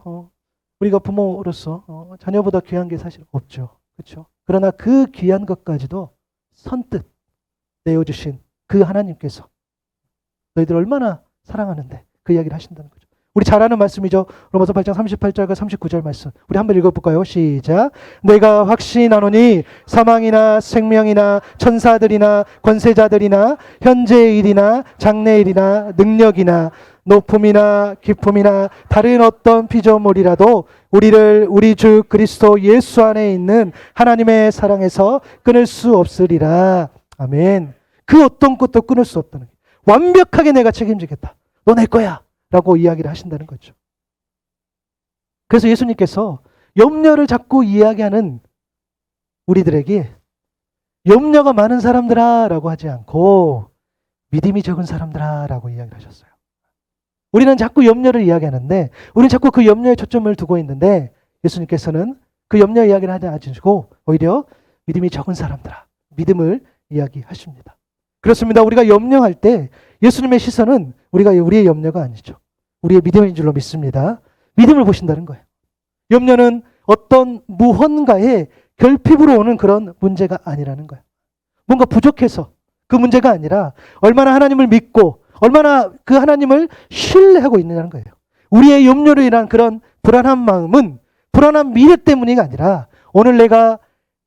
우리가 부모로서 자녀보다 귀한 게 사실 없죠. 그렇죠? 그러나 그 귀한 것까지도 선뜻 내어주신 그 하나님께서 너희들 얼마나 사랑하는데 그 이야기를 하신다는 거죠. 우리 잘 아는 말씀이죠. 로마서 8장 38절과 39절 말씀. 우리 한번 읽어볼까요? 시작. 내가 확신하노니 사망이나 생명이나 천사들이나 권세자들이나 현재의 일이나 장래의 일이나 능력이나 높음이나 깊음이나 다른 어떤 피조물이라도 우리를 우리 주 그리스도 예수 안에 있는 하나님의 사랑에서 끊을 수 없으리라. 아멘. 그 어떤 것도 끊을 수 없다는 거예요. 완벽하게 내가 책임지겠다. 너 내 거야. 라고 이야기를 하신다는 거죠. 그래서 예수님께서 염려를 자꾸 이야기하는 우리들에게 염려가 많은 사람들아 라고 하지 않고 믿음이 적은 사람들아 라고 이야기를 하셨어요. 우리는 자꾸 염려를 이야기하는데 우리는 자꾸 그 염려에 초점을 두고 있는데 예수님께서는 그 염려 이야기를 하지 않으시고 오히려 믿음이 적은 사람들아 믿음을 이야기하십니다. 그렇습니다. 우리가 염려할 때 예수님의 시선은 우리의 염려가 아니죠. 우리의 믿음인 줄로 믿습니다. 믿음을 보신다는 거예요. 염려는 어떤 무언가의 결핍으로 오는 그런 문제가 아니라는 거예요. 뭔가 부족해서 그 문제가 아니라 얼마나 하나님을 믿고 얼마나 그 하나님을 신뢰하고 있느냐는 거예요. 우리의 염려로 인한 그런 불안한 마음은 불안한 미래 때문이 아니라 오늘 내가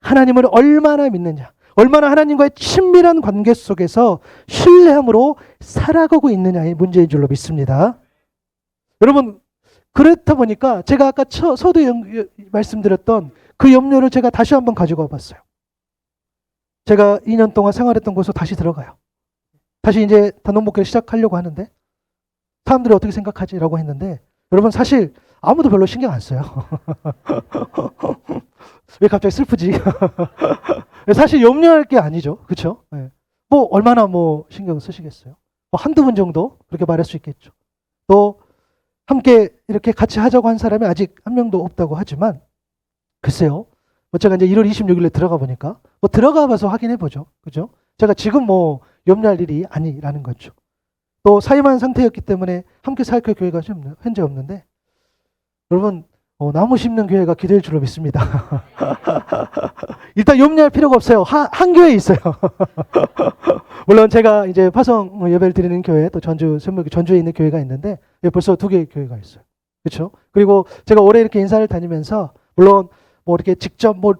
하나님을 얼마나 믿느냐, 얼마나 하나님과의 친밀한 관계 속에서 신뢰함으로 살아가고 있느냐의 문제인 줄로 믿습니다. 여러분, 그렇다 보니까 제가 아까 서두에 말씀드렸던 그 염려를 제가 다시 한번 가지고 와봤어요. 제가 2년 동안 생활했던 곳으로 다시 들어가요. 다시 이제 단독 목회를 시작하려고 하는데 사람들이 어떻게 생각하지라고 했는데 여러분 사실 아무도 별로 신경 안 써요. 왜 갑자기 슬프지? 사실 염려할 게 아니죠. 그렇죠? 네. 뭐 얼마나 뭐 신경 쓰시겠어요? 뭐 한두 분 정도 그렇게 말할 수 있겠죠. 또 함께 이렇게 같이 하자고 한 사람이 아직 한 명도 없다고 하지만 글쎄요. 뭐 제가 이제 1월 26일에 들어가 보니까 뭐 들어가 봐서 확인해 보죠. 그죠? 제가 지금 뭐 염려할 일이 아니라는 거죠. 또 사임한 상태였기 때문에 함께 사역할 교회가 현재 없는데 여러분 나무 심는 교회가 기도일 줄로 믿습니다. 일단 염려할 필요가 없어요. 한 교회에 있어요. 물론 제가 이제 파송 예배를 드리는 교회 또 전주에 있는 교회가 있는데 벌써 2개의 교회가 있어요. 그렇죠? 그리고 제가 올해 이렇게 인사를 다니면서 물론 뭐 이렇게 직접 뭐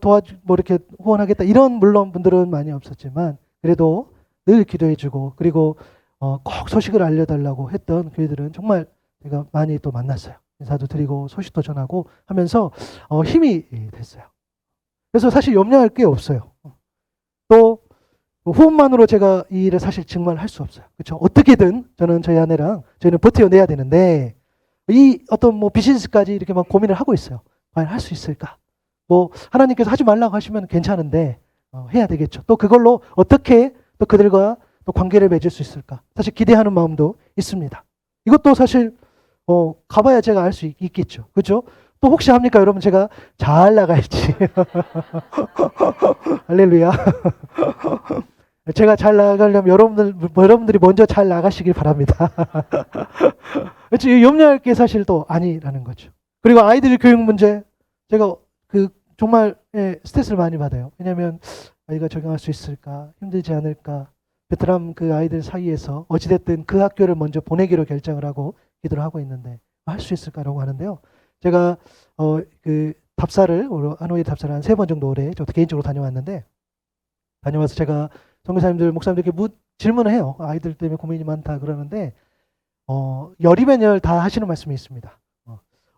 이렇게 후원하겠다 이런 물론 분들은 많이 없었지만 그래도 늘 기도해주고 그리고 꼭 소식을 알려달라고 했던 교회들은 정말 제가 많이 또 만났어요. 인사도 드리고 소식도 전하고 하면서 힘이 됐어요. 그래서 사실 염려할 게 없어요. 또 후원만으로 제가 이 일을 사실 정말 할 수 없어요. 그렇죠? 어떻게든 저는 저희 아내랑 저희는 버텨내야 되는데 이 어떤 뭐 비즈니스까지 이렇게 막 고민을 하고 있어요. 과연 할 수 있을까? 뭐 하나님께서 하지 말라고 하시면 괜찮은데 해야 되겠죠. 또 그걸로 어떻게 또 그들과 또 관계를 맺을 수 있을까? 사실 기대하는 마음도 있습니다. 이것도 사실 가봐야 제가 알 수 있겠죠. 그렇죠? 또 혹시 합니까? 여러분 제가 잘 나갈지. 할렐루야. 제가 잘 나가려면 여러분들이 먼저 잘 나가시길 바랍니다. 그렇죠? 염려할 게 사실 또 아니라는 거죠. 그리고 아이들 교육 문제 제가 정말 스트레스를 많이 받아요. 왜냐하면 아이가 적응할 수 있을까? 힘들지 않을까? 베트남 그 아이들 사이에서 어찌됐든 그 학교를 먼저 보내기로 결정을 하고 기도를 하고 있는데 할 수 있을까라고 하는데요. 제가 그 답사를 하노이 답사를 한 3번 정도 올해 저도 개인적으로 다녀왔는데 다녀와서 제가 선교사님들 목사님들께 질문을 해요. 아이들 때문에 고민이 많다 그러는데 열이면 열 다 하시는 말씀이 있습니다.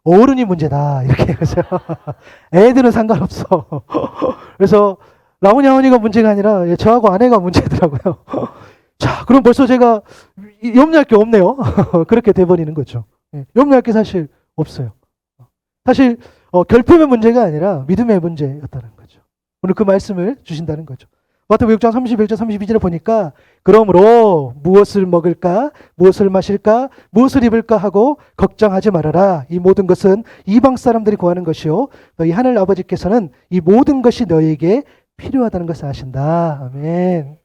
어른이 문제다 이렇게 해서 애들은 상관없어. 그래서 라온이 아원이가 문제가 아니라 저하고 아내가 문제더라고요. 자, 그럼 벌써 제가 염려할 게 없네요. 그렇게 돼버리는 거죠. 염려할 게 사실 없어요. 사실 결핍의 문제가 아니라 믿음의 문제였다는 거죠. 오늘 그 말씀을 주신다는 거죠. 마태복음 6장 31절 32절에 보니까 그러므로 무엇을 먹을까 무엇을 마실까 무엇을 입을까 하고 걱정하지 말아라. 이 모든 것은 이방 사람들이 구하는 것이요 너희 하늘 아버지께서는 이 모든 것이 너희에게 필요하다는 것을 아신다. 아멘.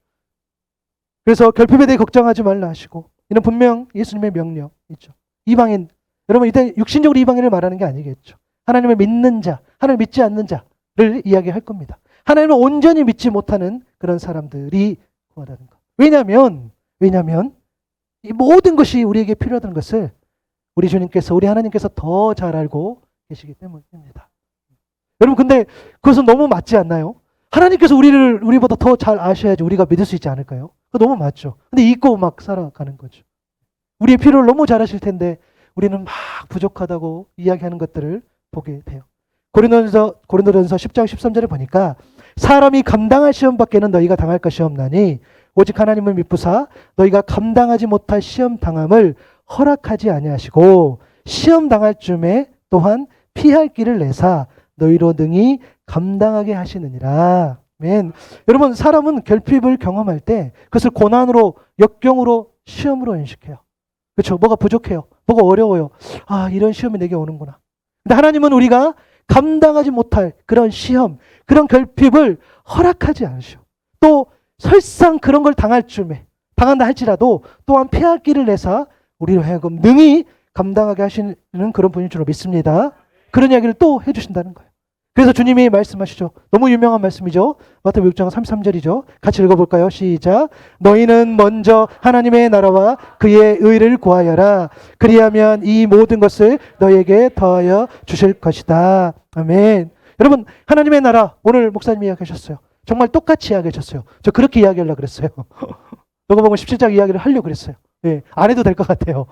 그래서 결핍에 대해 걱정하지 말라 하시고 이는 분명 예수님의 명령이죠. 이방인 여러분 이때 육신적으로 이방인을 말하는 게 아니겠죠. 하나님을 믿는 자, 하나님을 믿지 않는 자를 이야기할 겁니다. 하나님을 온전히 믿지 못하는 그런 사람들이 구하다는 것. 왜냐하면 이 모든 것이 우리에게 필요하다는 것을 우리 주님께서 우리 하나님께서 더 잘 알고 계시기 때문입니다. 여러분 근데 그것은 너무 맞지 않나요? 하나님께서 우리보다 더 잘 아셔야지 우리가 믿을 수 있지 않을까요? 그거 너무 맞죠. 근데 잊고 막 살아가는 거죠. 우리의 필요를 너무 잘 아실 텐데 우리는 막 부족하다고 이야기하는 것들을 보게 돼요. 고린도전서 10장 13절에 보니까 사람이 감당할 시험 밖에는 너희가 당할 것이 없나니 오직 하나님을 믿부사 너희가 감당하지 못할 시험 당함을 허락하지 아니하시고 시험 당할 쯤에 또한 피할 길을 내사 너희로 능히 감당하게 하시느니라. 아멘. 여러분 사람은 결핍을 경험할 때 그것을 고난으로 역경으로 시험으로 인식해요. 그렇죠? 뭐가 부족해요. 뭐가 어려워요. 아 이런 시험이 내게 오는구나. 근데 하나님은 우리가 감당하지 못할 그런 시험, 그런 결핍을 허락하지 않으셔. 또 설상 그런 걸 당할 쯤에 당한다 할지라도 또한 피할 길을 내사 우리로 하여금 능히 감당하게 하시는 그런 분인 줄로 믿습니다. 그런 이야기를 또 해주신다는 거예요. 그래서 주님이 말씀하시죠. 너무 유명한 말씀이죠. 마태복음 6장 33절이죠. 같이 읽어볼까요? 시작. 너희는 먼저 하나님의 나라와 그의 의를 구하여라. 그리하면 이 모든 것을 너희에게 더하여 주실 것이다. 아멘. 여러분, 하나님의 나라 오늘 목사님이 이야기하셨어요. 정말 똑같이 이야기하셨어요. 저 그렇게 이야기하려고 그랬어요. 누가복음 17장 이야기를 하려고 그랬어요. 예, 안 해도 될 것 같아요.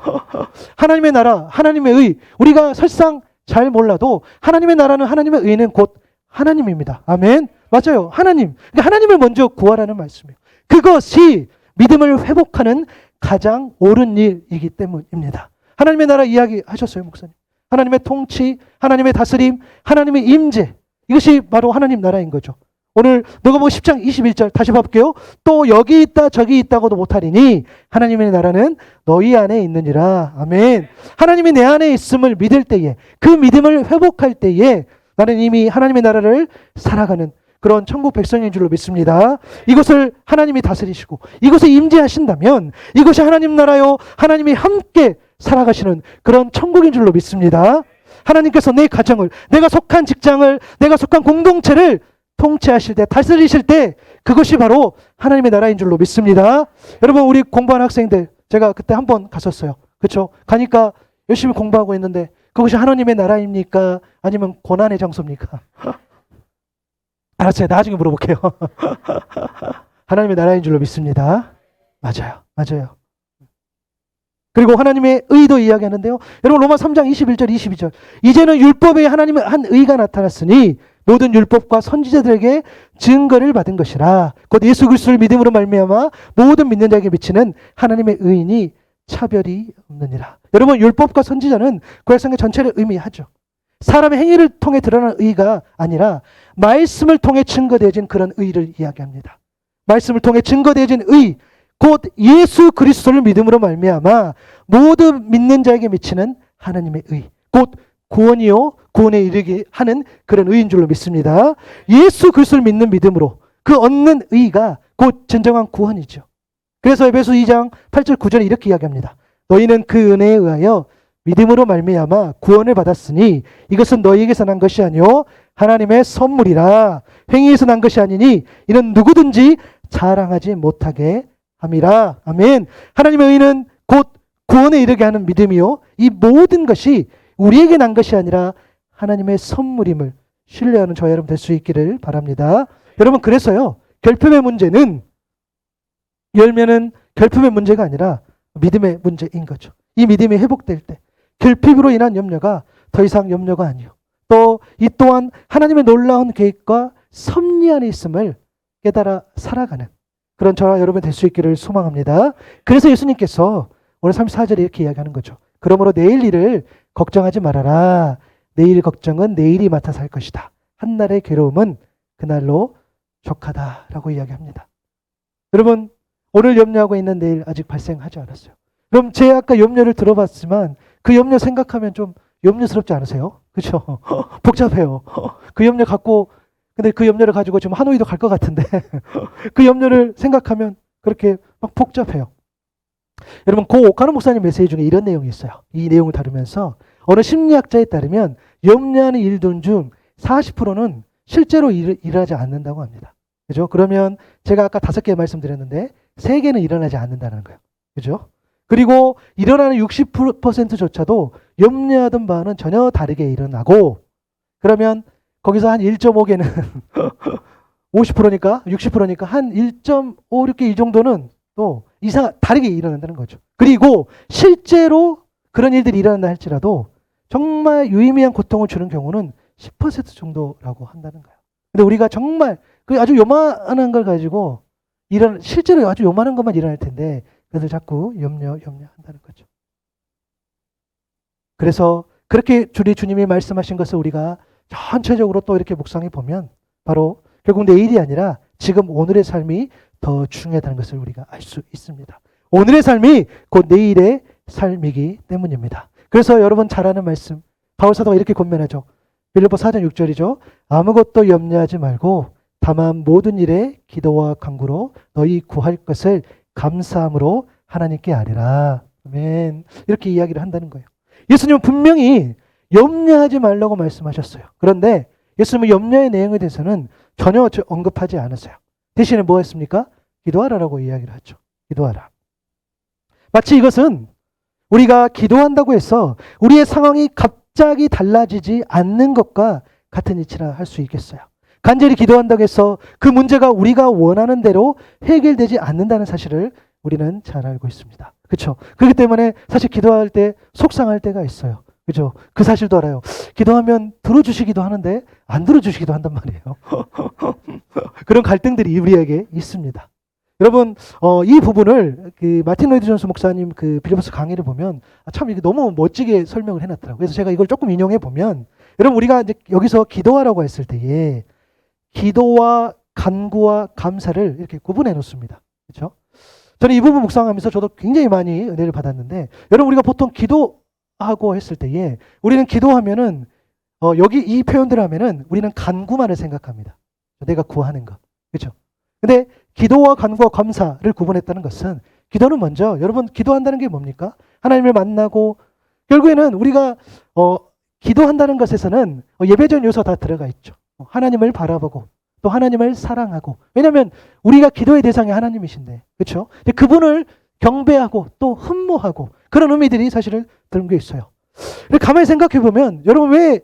하나님의 나라, 하나님의 의, 우리가 설상 잘 몰라도 하나님의 나라는 하나님의 의는 곧 하나님입니다. 아멘. 맞아요. 하나님. 그러니까 하나님을 먼저 구하라는 말씀이에요. 그것이 믿음을 회복하는 가장 옳은 일이기 때문입니다. 하나님의 나라 이야기하셨어요, 목사님. 하나님의 통치, 하나님의 다스림, 하나님의 임재. 이것이 바로 하나님 나라인 거죠. 오늘 누가복음 10장 21절 다시 볼게요. 또 여기 있다 저기 있다고도 못하리니 하나님의 나라는 너희 안에 있느니라. 아멘. 하나님이 내 안에 있음을 믿을 때에, 그 믿음을 회복할 때에 나는 이미 하나님의 나라를 살아가는 그런 천국 백성인 줄로 믿습니다. 이것을 하나님이 다스리시고 이것에 임재하신다면 이것이 하나님 나라요, 하나님이 함께 살아가시는 그런 천국인 줄로 믿습니다. 하나님께서 내 가정을, 내가 속한 직장을, 내가 속한 공동체를 통치하실 때, 다스리실 때 그것이 바로 하나님의 나라인 줄로 믿습니다. 여러분, 우리 공부하는 학생들, 제가 그때 한번 갔었어요. 그렇죠? 가니까 열심히 공부하고 있는데 그것이 하나님의 나라입니까? 아니면 고난의 장소입니까? 알았어요. 나중에 물어볼게요. 하나님의 나라인 줄로 믿습니다. 맞아요. 맞아요. 그리고 하나님의 의도 이야기하는데요. 여러분, 로마 3장 21절 22절. 이제는 율법에 하나님의 한 의가 나타났으니 모든 율법과 선지자들에게 증거를 받은 것이라. 곧 예수 그리스도를 믿음으로 말미암아 모든 믿는 자에게 미치는 하나님의 의인이 차별이 없느니라. 여러분, 율법과 선지자는 구약성경 전체를 의미하죠. 사람의 행위를 통해 드러나는 의가 아니라 말씀을 통해 증거되어진 그런 의를 이야기합니다. 말씀을 통해 증거되어진 의, 곧 예수 그리스도를 믿음으로 말미암아 모든 믿는 자에게 미치는 하나님의 의, 곧 구원이요 구원에 이르게 하는 그런 의인 줄로 믿습니다. 예수 그리스도를 믿는 믿음으로 그 얻는 의가 곧 진정한 구원이죠. 그래서 에베소 2장 8절 9절에 이렇게 이야기합니다. 너희는 그 은혜에 의하여 믿음으로 말미암아 구원을 받았으니 이것은 너희에게서 난 것이 아니요 하나님의 선물이라. 행위에서 난 것이 아니니 이는 누구든지 자랑하지 못하게 함이라. 아멘. 하나님의 의는 곧 구원에 이르게 하는 믿음이요, 이 모든 것이 우리에게 난 것이 아니라 하나님의 선물임을 신뢰하는 저와 여러분 될 수 있기를 바랍니다. 여러분, 그래서요, 결핍의 문제는, 열매는 결핍의 문제가 아니라 믿음의 문제인 거죠. 이 믿음이 회복될 때 결핍으로 인한 염려가 더 이상 염려가 아니요, 또 이 또한 하나님의 놀라운 계획과 섭리 안에 있음을 깨달아 살아가는 그런 저와 여러분 될 수 있기를 소망합니다. 그래서 예수님께서 오늘 34절에 이렇게 이야기하는 거죠. 그러므로 내일 일을 걱정하지 말아라. 내일 걱정은 내일이 맡아서 할 것이다. 한날의 괴로움은 그날로 족하다라고 이야기합니다. 여러분, 오늘 염려하고 있는 내일 아직 발생하지 않았어요. 그럼 제 아까 염려를 들어봤지만 그 염려 생각하면 좀 염려스럽지 않으세요? 그렇죠? 복잡해요. 그 염려 갖고, 근데 그 염려를 가지고 지금 하노이도 갈 것 같은데 그 염려를 생각하면 그렇게 막 복잡해요. 여러분, 고 오카노 목사님 메시지 중에 이런 내용이 있어요. 이 내용을 다루면서 어느 심리학자에 따르면 염려하는 일들 중 40%는 실제로 일어나지 않는다고 합니다. 그죠? 그러면 제가 아까 5개 말씀드렸는데 3개는 일어나지 않는다는 거예요. 그죠? 그리고 일어나는 60%조차도 염려하던 바는 전혀 다르게 일어나고, 그러면 거기서 한 1.5개는 50%니까 60%니까 한 1.56개 이 정도는 또 다르게 일어난다는 거죠. 그리고 실제로 그런 일들이 일어난다 할지라도 정말 유의미한 고통을 주는 경우는 10% 정도라고 한다는 거예요. 근데 우리가 정말 그 아주 요만한 걸 가지고 실제로 아주 요만한 것만 일어날 텐데 그래서 자꾸 염려한다는 거죠. 그래서 그렇게 주님이 말씀하신 것을 우리가 전체적으로 또 이렇게 묵상해 보면 바로 결국 내일이 아니라 지금 오늘의 삶이 더 중요하다는 것을 우리가 알 수 있습니다. 오늘의 삶이 곧 내일의 삶이기 때문입니다. 그래서 여러분 잘 아는 말씀, 바울 사도가 이렇게 권면하죠. 빌립보 4장 6절이죠. 아무것도 염려하지 말고 다만 모든 일에 기도와 간구로 너희 구할 것을 감사함으로 하나님께 아뢰라. 아멘. 이렇게 이야기를 한다는 거예요. 예수님은 분명히 염려하지 말라고 말씀하셨어요. 그런데 예수님은 염려의 내용에 대해서는 전혀 언급하지 않으세요. 대신에 뭐 했습니까? 기도하라라고 이야기를 하죠. 기도하라. 마치 이것은 우리가 기도한다고 해서 우리의 상황이 갑자기 달라지지 않는 것과 같은 이치라 할 수 있겠어요. 간절히 기도한다고 해서 그 문제가 우리가 원하는 대로 해결되지 않는다는 사실을 우리는 잘 알고 있습니다. 그렇죠? 그렇기 때문에 사실 기도할 때 속상할 때가 있어요. 그죠? 그 사실도 알아요. 기도하면 들어주시기도 하는데 안 들어주시기도 한단 말이에요. 그런 갈등들이 우리에게 있습니다. 여러분, 이 부분을 그 마틴 로이드 존스 목사님 그 빌리버스 강의를 보면 참 이게 너무 멋지게 설명을 해놨더라고요. 그래서 제가 이걸 조금 인용해 보면, 여러분 우리가 이제 여기서 기도하라고 했을 때에 기도와 간구와 감사를 이렇게 구분해 놓습니다. 그렇죠? 저는 이 부분 묵상하면서 저도 굉장히 많이 은혜를 받았는데, 여러분 우리가 보통 기도하고 했을 때에 우리는 기도하면은 여기 이 표현들 하면은 우리는 간구만을 생각합니다. 내가 구하는 거. 그렇죠? 근데 기도와 간구와 감사를 구분했다는 것은, 기도는 먼저, 여러분 기도한다는 게 뭡니까? 하나님을 만나고, 결국에는 우리가 기도한다는 것에서는 예배적 요소 다 들어가 있죠. 하나님을 바라보고 또 하나님을 사랑하고, 왜냐하면 우리가 기도의 대상이 하나님이신데, 그렇죠? 그분을 경배하고 또 흠모하고, 그런 의미들이 사실은 담겨 있어요. 가만히 생각해 보면, 여러분 왜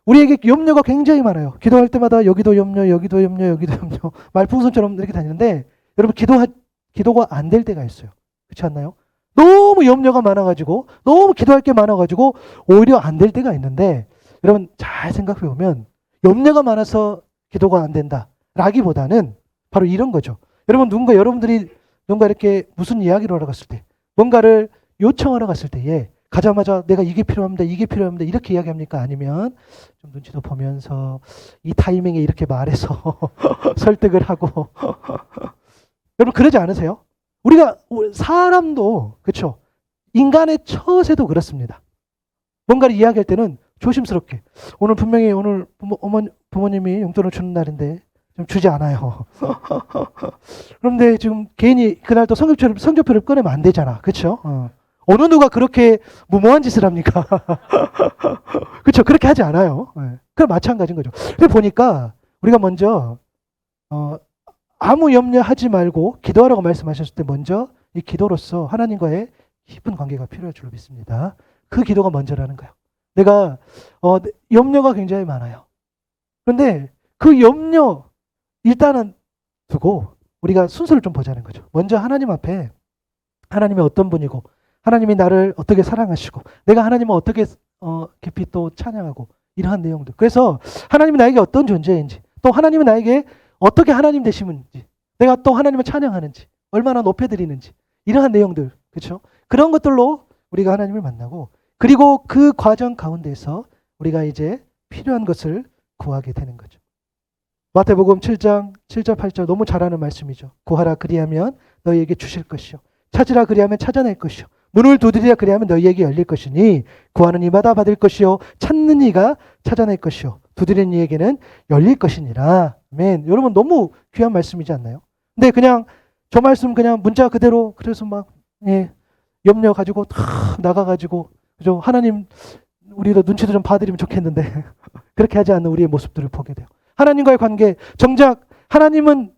우리에게 염려가 굉장히 많아요. 기도할 때마다 여기도 염려, 여기도 염려, 여기도 염려, 말풍선처럼 이렇게 다니는데, 여러분 기도가 안 될 때가 있어요. 그렇지 않나요? 너무 염려가 많아가지고, 너무 기도할 게 많아가지고 오히려 안 될 때가 있는데, 여러분 잘 생각해 보면 염려가 많아서 기도가 안 된다 라기보다는 바로 이런 거죠. 여러분 여러분들이 누군가 이렇게 무슨 이야기를 하러 갔을 때, 뭔가를 요청하러 갔을 때에 가자마자 내가 이게 필요합니다, 이게 필요합니다 이렇게 이야기합니까? 아니면 좀 눈치도 보면서 이 타이밍에 이렇게 말해서 설득을 하고 여러분 그러지 않으세요? 우리가 사람도, 그렇죠? 인간의 처세도 그렇습니다. 뭔가를 이야기할 때는 조심스럽게, 오늘 분명히 오늘 부모님이 용돈을 주는 날인데 좀 주지 않아요. 그런데 지금 괜히 그날 또 성적표를 꺼내면 안 되잖아. 그렇죠? 어느 누가 그렇게 무모한 짓을 합니까? 그렇죠? 그렇게 하지 않아요. 네. 그럼 마찬가지인 거죠. 그래 보니까 우리가 먼저 아무 염려하지 말고 기도하라고 말씀하셨을 때, 먼저 이 기도로서 하나님과의 깊은 관계가 필요할 줄로 믿습니다. 그 기도가 먼저라는 거예요. 내가 염려가 굉장히 많아요. 그런데 그 염려 일단은 두고 우리가 순서를 좀 보자는 거죠. 먼저 하나님 앞에, 하나님이 어떤 분이고, 하나님이 나를 어떻게 사랑하시고, 내가 하나님을 어떻게 깊이 또 찬양하고, 이러한 내용들. 그래서 하나님이 나에게 어떤 존재인지, 또 하나님이 나에게 어떻게 하나님 되시는지, 내가 또 하나님을 찬양하는지, 얼마나 높여드리는지, 이러한 내용들. 그렇죠? 그런 것들로 우리가 하나님을 만나고, 그리고 그 과정 가운데서 우리가 이제 필요한 것을 구하게 되는 거죠. 마태복음 7장 7절 8절 너무 잘 아는 말씀이죠. 구하라 그리하면 너희에게 주실 것이요, 찾으라 그리하면 찾아낼 것이요, 문을 두드리라 그리하면 너희에게 열릴 것이니, 구하는 이마다 받을 것이요, 찾는 이가 찾아낼 것이요, 두드리는 이에게는 열릴 것이니라. 아멘. 여러분 너무 귀한 말씀이지 않나요? 근데 그냥 저 말씀 그냥 문자 그대로, 그래서 막 염려 가지고 탁 나가가지고, 그죠? 하나님 우리도 눈치도 좀 봐드리면 좋겠는데 그렇게 하지 않는 우리의 모습들을 보게 돼요. 하나님과의 관계, 정작 하나님이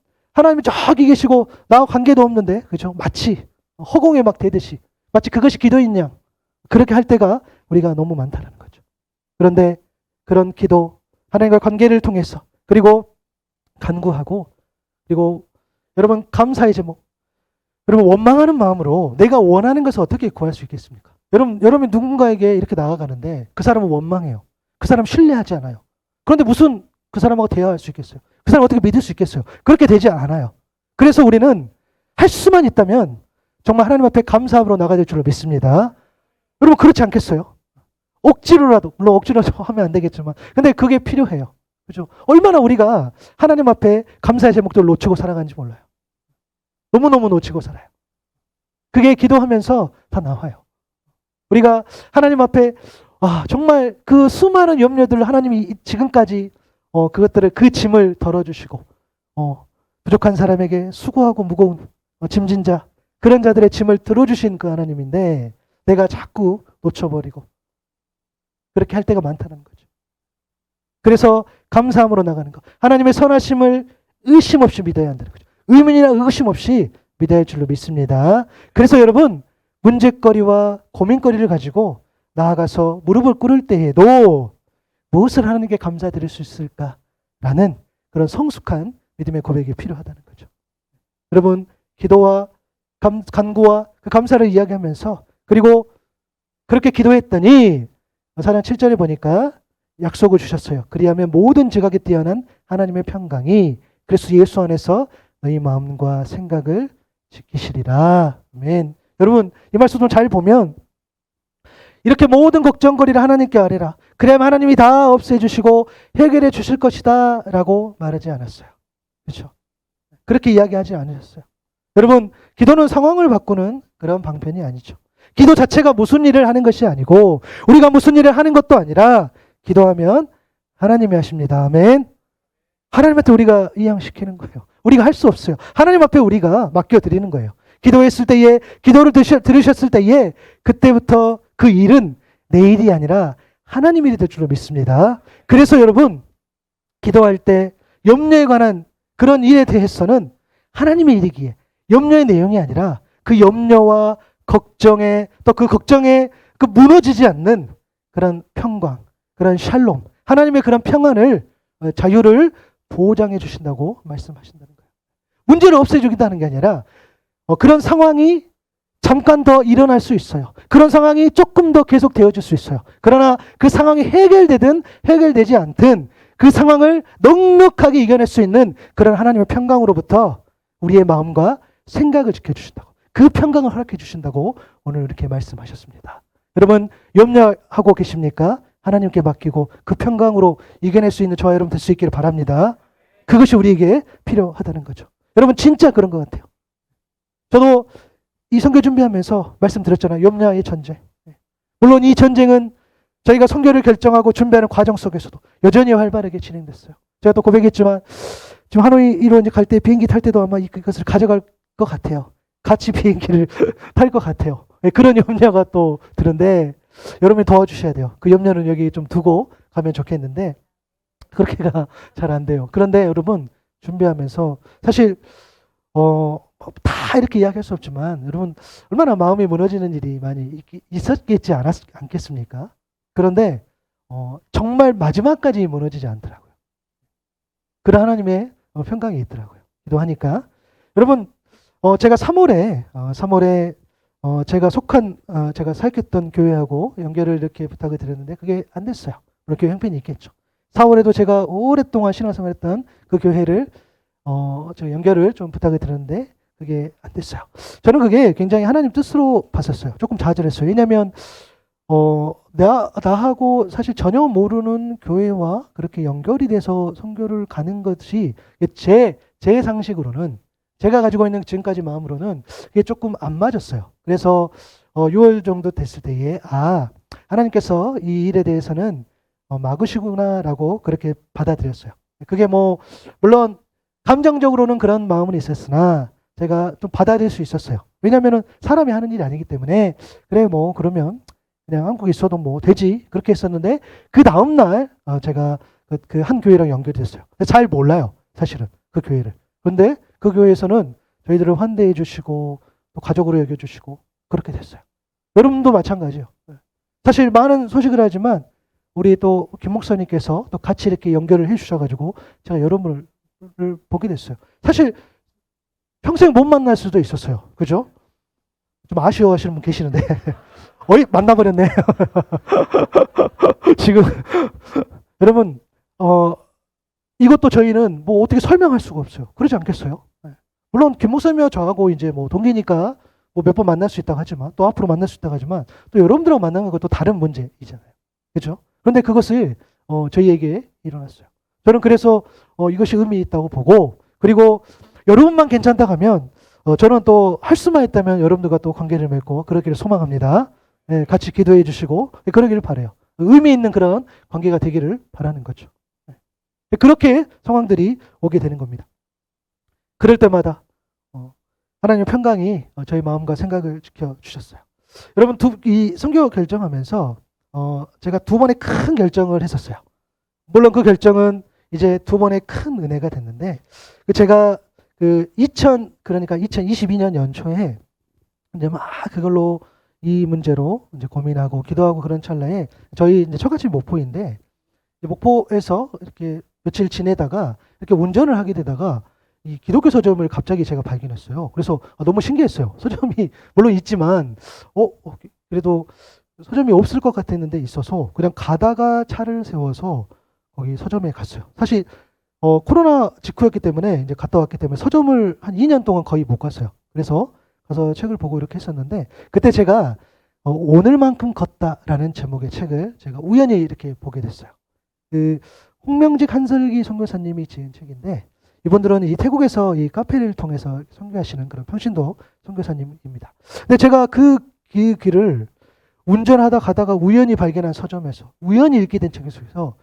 저기 계시고 나와 관계도 없는데, 그죠? 마치 허공에 막 대듯이, 마치 그것이 기도인 양, 그렇게 할 때가 우리가 너무 많다는 거죠. 그런데 그런 기도, 하나님과의 관계를 통해서, 그리고 간구하고, 그리고 여러분 감사의 제목, 여러분 원망하는 마음으로 내가 원하는 것을 어떻게 구할 수 있겠습니까? 여러분이 누군가에게 이렇게 나아가는데 그 사람은 원망해요. 그 사람 신뢰하지 않아요. 그런데 무슨 그 사람하고 대화할 수 있겠어요? 그 사람 어떻게 믿을 수 있겠어요? 그렇게 되지 않아요. 그래서 우리는 할 수만 있다면 정말 하나님 앞에 감사함으로 나가야 될 줄로 믿습니다. 여러분 그렇지 않겠어요? 억지로라도, 물론 억지로라도 하면 안 되겠지만, 근데 그게 필요해요. 그죠? 얼마나 우리가 하나님 앞에 감사의 제목들을 놓치고 살아가는지 몰라요. 너무너무 놓치고 살아요. 그게 기도하면서 다 나와요. 우리가 하나님 앞에 정말 그 수많은 염려들을 하나님이 지금까지 그것들을, 그 짐을 덜어주시고, 부족한 사람에게 수고하고 무거운 짐진 자, 그런 자들의 짐을 들어주신 그 하나님인데 내가 자꾸 놓쳐버리고 그렇게 할 때가 많다는 거죠. 그래서 감사함으로 나가는 것. 하나님의 선하심을 의심 없이 믿어야 한다는 거죠. 의문이나 의심 없이 믿어야 할 줄로 믿습니다. 그래서 여러분 문제거리와 고민거리를 가지고 나아가서 무릎을 꿇을 때에도 무엇을 하나님께 감사드릴 수 있을까라는 그런 성숙한 믿음의 고백이 필요하다는 거죠. 여러분 기도와 간구와 그 감사를 이야기하면서 그리고 그렇게 기도했더니 사장 7절에 보니까 약속을 주셨어요. 그리하면 모든 지각에 뛰어난 하나님의 평강이 그리스도 예수 안에서 너희 마음과 생각을 지키시리라. 아멘. 여러분 이 말씀 좀 잘 보면 이렇게 모든 걱정거리를 하나님께 아뢰라. 그래야만 하나님이 다 없애주시고 해결해 주실 것이다 라고 말하지 않았어요. 그렇죠? 그렇게 이야기하지 않으셨어요. 여러분 기도는 상황을 바꾸는 그런 방편이 아니죠. 기도 자체가 무슨 일을 하는 것이 아니고 우리가 무슨 일을 하는 것도 아니라 기도하면 하나님이 하십니다. 아멘. 하나님한테 우리가 이양시키는 거예요. 우리가 할 수 없어요. 하나님 앞에 우리가 맡겨드리는 거예요. 기도했을 때에 기도를 들으셨을 때에 그때부터 그 일은 내 일이 아니라 하나님 일이 될 줄로 믿습니다. 그래서 여러분 기도할 때 염려에 관한 그런 일에 대해서는 하나님의 일이기에 염려의 내용이 아니라 그 염려와 걱정에 또 그 걱정에 그 무너지지 않는 그런 평강, 그런 샬롬, 하나님의 그런 평안을 자유를 보장해 주신다고 말씀하신다는 거예요. 문제를 없애주겠다는 게 아니라 그런 상황이 잠깐 더 일어날 수 있어요. 그런 상황이 조금 더 계속 되어질 수 있어요. 그러나 그 상황이 해결되든 해결되지 않든 그 상황을 넉넉하게 이겨낼 수 있는 그런 하나님의 평강으로부터 우리의 마음과 생각을 지켜주신다고, 그 평강을 허락해 주신다고 오늘 이렇게 말씀하셨습니다. 여러분 염려하고 계십니까? 하나님께 맡기고 그 평강으로 이겨낼 수 있는 저와 여러분 될 수 있기를 바랍니다. 그것이 우리에게 필요하다는 거죠. 여러분 진짜 그런 것 같아요. 저도 이 선교 준비하면서 말씀드렸잖아요. 염려의 전쟁. 물론 이 전쟁은 저희가 선교를 결정하고 준비하는 과정 속에서도 여전히 활발하게 진행됐어요. 제가 또 고백했지만 지금 하노이로 이제 갈 때 비행기 탈 때도 아마 이것을 가져갈 것 같아요. 같이 비행기를 탈 것 같아요. 그런 염려가 또 드는데 여러분이 도와주셔야 돼요. 그 염려는 여기 좀 두고 가면 좋겠는데 그렇게가 잘 안 돼요. 그런데 여러분 준비하면서 사실 다 이렇게 이야기할 수 없지만 여러분 얼마나 마음이 무너지는 일이 많이 있었겠지 않겠습니까? 그런데 정말 마지막까지 무너지지 않더라고요. 그런 하나님의 평강이 있더라고요. 기도하니까 여러분 제가 3월에 제가 속한 제가 사역했던 교회하고 연결을 이렇게 부탁을 드렸는데 그게 안 됐어요. 물론 교회 형편이 있겠죠. 4월에도 제가 오랫동안 신앙생활했던 그 교회를 저 연결을 좀 부탁을 드렸는데 그게 안 됐어요. 저는 그게 굉장히 하나님 뜻으로 봤었어요. 조금 좌절했어요. 왜냐하면 나하고 사실 전혀 모르는 교회와 그렇게 연결이 돼서 선교를 가는 것이 제 상식으로는 제가 가지고 있는 지금까지 마음으로는 그게 조금 안 맞았어요. 그래서 6월 정도 됐을 때에 하나님께서 이 일에 대해서는 막으시구나라고 그렇게 받아들였어요. 그게 물론 감정적으로는 그런 마음은 있었으나 제가 좀 받아들일 수 있었어요. 왜냐하면 사람이 하는 일이 아니기 때문에 그래 그러면 그냥 한국에 있어도 되지 그렇게 했었는데 그 다음날 제가 그 한 교회랑 연결됐어요. 잘 몰라요 사실은 그 교회를. 그런데 그 교회에서는 저희들을 환대해 주시고 또 가족으로 여겨주시고 그렇게 됐어요. 여러분도 마찬가지예요. 사실 많은 소식을 하지만 우리 또 김 목사님께서 또 같이 이렇게 연결을 해 주셔가지고 제가 여러분을 보게 됐어요. 사실 평생 못 만날 수도 있었어요. 그죠? 좀 아쉬워하시는 분 계시는데 만나버렸네. 지금 여러분 이것도 저희는 어떻게 설명할 수가 없어요. 그러지 않겠어요? 물론 김 목사님과 저하고 이제 동기니까 몇 번 만날 수 있다고 하지만 또 앞으로 만날 수 있다고 하지만 또 여러분들하고 만나는 것도 다른 문제이잖아요. 그렇죠? 그런데 그것을 저희에게 일어났어요. 저는 그래서 이것이 의미 있다고 보고 그리고 여러분만 괜찮다 하면 저는 또 할 수만 있다면 여러분들과 또 관계를 맺고 그러기를 소망합니다. 네, 같이 기도해 주시고 그러기를 바라요. 의미 있는 그런 관계가 되기를 바라는 거죠. 네. 그렇게 상황들이 오게 되는 겁니다. 그럴 때마다 하나님의 평강이 저희 마음과 생각을 지켜주셨어요. 여러분 이 선교 결정하면서 제가 2번의 큰 결정을 했었어요. 물론 그 결정은 이제 두 번의 큰 은혜가 됐는데 제가 그러니까 2022년 연초에 이제 막 그걸로 이 문제로 이제 고민하고 기도하고 그런 찰나에 저희 이제 처갓집 목포인데 목포에서 이렇게 며칠 지내다가 이렇게 운전을 하게 되다가 이 기독교 서점을 갑자기 제가 발견했어요. 그래서 너무 신기했어요. 서점이 물론 있지만 그래도 서점이 없을 것 같았는데 있어서 그냥 가다가 차를 세워서 거기 서점에 갔어요. 사실 코로나 직후였기 때문에 이제 갔다 왔기 때문에 서점을 한 2년 동안 거의 못 갔어요. 그래서 가서 책을 보고 이렇게 했었는데 그때 제가 오늘만큼 걷다라는 제목의 책을 제가 우연히 이렇게 보게 됐어요. 그 홍명직 한설기 선교사님이 지은 책인데 이분들은 이 태국에서 이 카페를 통해서 선교하시는 그런 평신도 선교사님입니다. 근데 제가 그 길을 운전하다 가다가 우연히 발견한 서점에서 우연히 읽게 된 책 속에서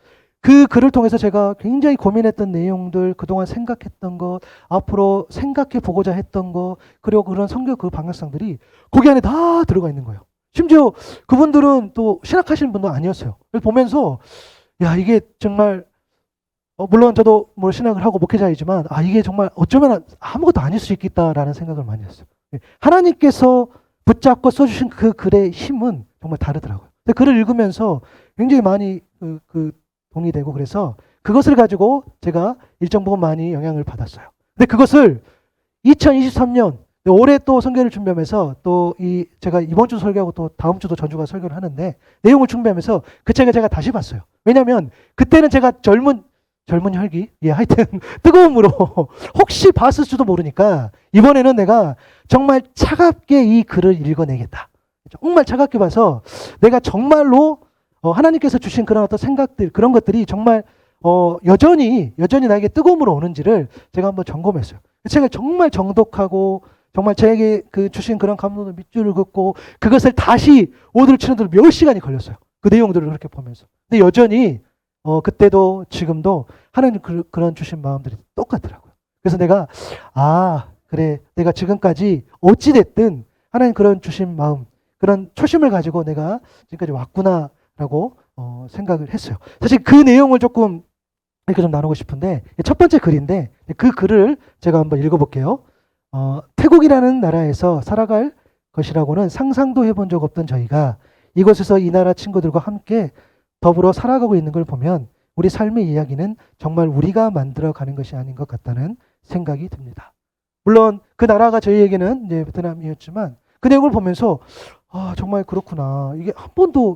그 글을 통해서 제가 굉장히 고민했던 내용들, 그동안 생각했던 것, 앞으로 생각해 보고자 했던 것, 그리고 그런 성경 그 방향성들이 거기 안에 다 들어가 있는 거예요. 심지어 그분들은 또 신학하시는 분도 아니었어요. 그래서 보면서 야 이게 정말 물론 저도 뭐 신학을 하고 목회자이지만 이게 정말 어쩌면 아무것도 아닐 수 있겠다라는 생각을 많이 했어요. 하나님께서 붙잡고 써주신 그 글의 힘은 정말 다르더라고요. 근데 글을 읽으면서 굉장히 많이 동의되고 그래서 그것을 가지고 제가 일정 부분 많이 영향을 받았어요. 근데 그것을 2023년 올해 또 선교를 준비하면서 또 제가 이번 주 설교하고 또 다음 주도 전주가 설교를 하는데 내용을 준비하면서 그 책을 제가 다시 봤어요. 왜냐하면 그때는 제가 젊은 혈기, 하여튼 뜨거움으로 혹시 봤을지도 모르니까 이번에는 내가 정말 차갑게 이 글을 읽어내겠다. 정말 차갑게 봐서 내가 정말로 하나님께서 주신 그런 어떤 생각들, 그런 것들이 정말 여전히 나에게 뜨거움으로 오는지를 제가 한번 점검했어요. 그 책을 정말 정독하고 정말 제게 주신 그런 감동을 밑줄을 긋고 그것을 다시 오늘 치는 데 몇 시간이 걸렸어요. 그 내용들을 그렇게 보면서. 근데 여전히 그때도 지금도 하나님 그런 주신 마음들이 똑같더라고요. 그래서 내가 그래 내가 지금까지 어찌됐든 하나님 그런 주신 마음, 그런 초심을 가지고 내가 지금까지 왔구나라고 생각을 했어요. 사실 그 내용을 조금 이렇게 좀 나누고 싶은데 첫 번째 글인데 그 글을 제가 한번 읽어볼게요. 태국이라는 나라에서 살아갈 것이라고는 상상도 해본 적 없던 저희가 이곳에서 이 나라 친구들과 함께 더불어 살아가고 있는 걸 보면 우리 삶의 이야기는 정말 우리가 만들어가는 것이 아닌 것 같다는 생각이 듭니다. 물론 그 나라가 저희에게는 이제 베트남이었지만 그 내용을 보면서 정말 그렇구나. 이게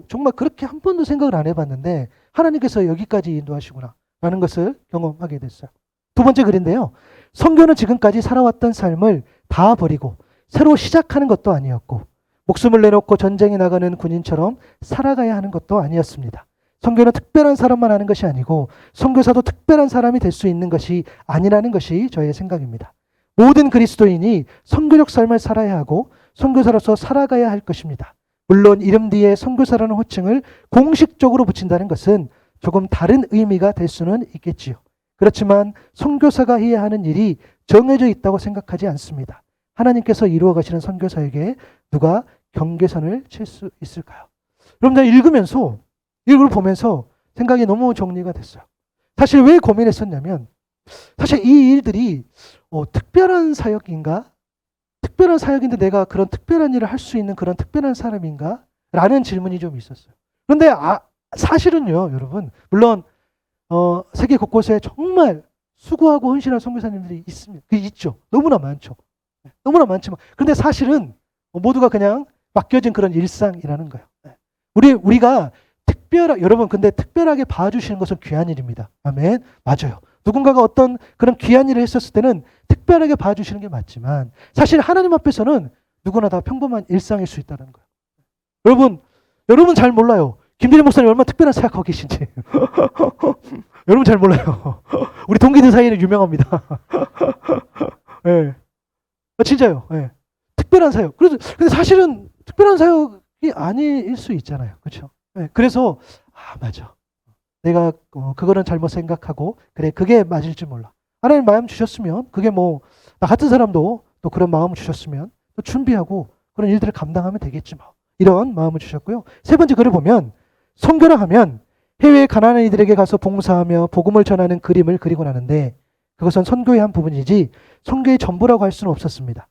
정말 그렇게 한 번도 생각을 안 해봤는데 하나님께서 여기까지 인도하시구나 라는 것을 경험하게 됐어요. 두 번째 글인데요. 선교는 지금까지 살아왔던 삶을 다 버리고 새로 시작하는 것도 아니었고 목숨을 내놓고 전쟁에 나가는 군인처럼 살아가야 하는 것도 아니었습니다. 선교는 특별한 사람만 하는 것이 아니고 선교사도 특별한 사람이 될 수 있는 것이 아니라는 것이 저의 생각입니다. 모든 그리스도인이 선교적 삶을 살아야 하고 선교사로서 살아가야 할 것입니다. 물론 이름 뒤에 선교사라는 호칭을 공식적으로 붙인다는 것은 조금 다른 의미가 될 수는 있겠지요. 그렇지만 선교사가 해야 하는 일이 정해져 있다고 생각하지 않습니다. 하나님께서 이루어 가시는 선교사에게 누가 경계선을 칠 수 있을까요? 여러분들 읽으면서 이걸 보면서 생각이 너무 정리가 됐어요. 사실 왜 고민했었냐면 사실 이 일들이 특별한 사역인가? 특별한 사역인데 내가 그런 특별한 일을 할 수 있는 그런 특별한 사람인가? 라는 질문이 좀 있었어요. 그런데 사실은요, 여러분, 물론 세계 곳곳에 정말 수고하고 헌신한 선교사님들이 있습니다. 있죠. 너무나 많죠. 너무나 많지만 그런데 사실은 모두가 그냥 맡겨진 그런 일상이라는 거예요. 우리가 여러분 근데 특별하게 봐주시는 것은 귀한 일입니다. 아멘. 맞아요. 누군가가 어떤 그런 귀한 일을 했었을 때는 특별하게 봐주시는 게 맞지만 사실 하나님 앞에서는 누구나 다 평범한 일상일 수 있다는 거예요. 여러분 잘 몰라요. 김진희 목사님 얼마나 특별한 사역하고 계신지. 여러분 잘 몰라요. 우리 동기들 사이에는 유명합니다. 네. 진짜요. 네. 특별한 사역. 근데 사실은 특별한 사역이 아닐 수 있잖아요. 그렇죠? 네. 그래서 맞아. 내가 그거는 잘못 생각하고 그래 그게 맞을지 몰라. 하나님 마음 주셨으면 그게 나 같은 사람도 또 그런 마음을 주셨으면 또 준비하고 그런 일들을 감당하면 되겠지 뭐. 이런 마음을 주셨고요. 세 번째 글을 보면 선교라 하면 해외 가난한 이들에게 가서 봉사하며 복음을 전하는 그림을 그리곤 하는데 그것은 선교의 한 부분이지 선교의 전부라고 할 수는 없었습니다.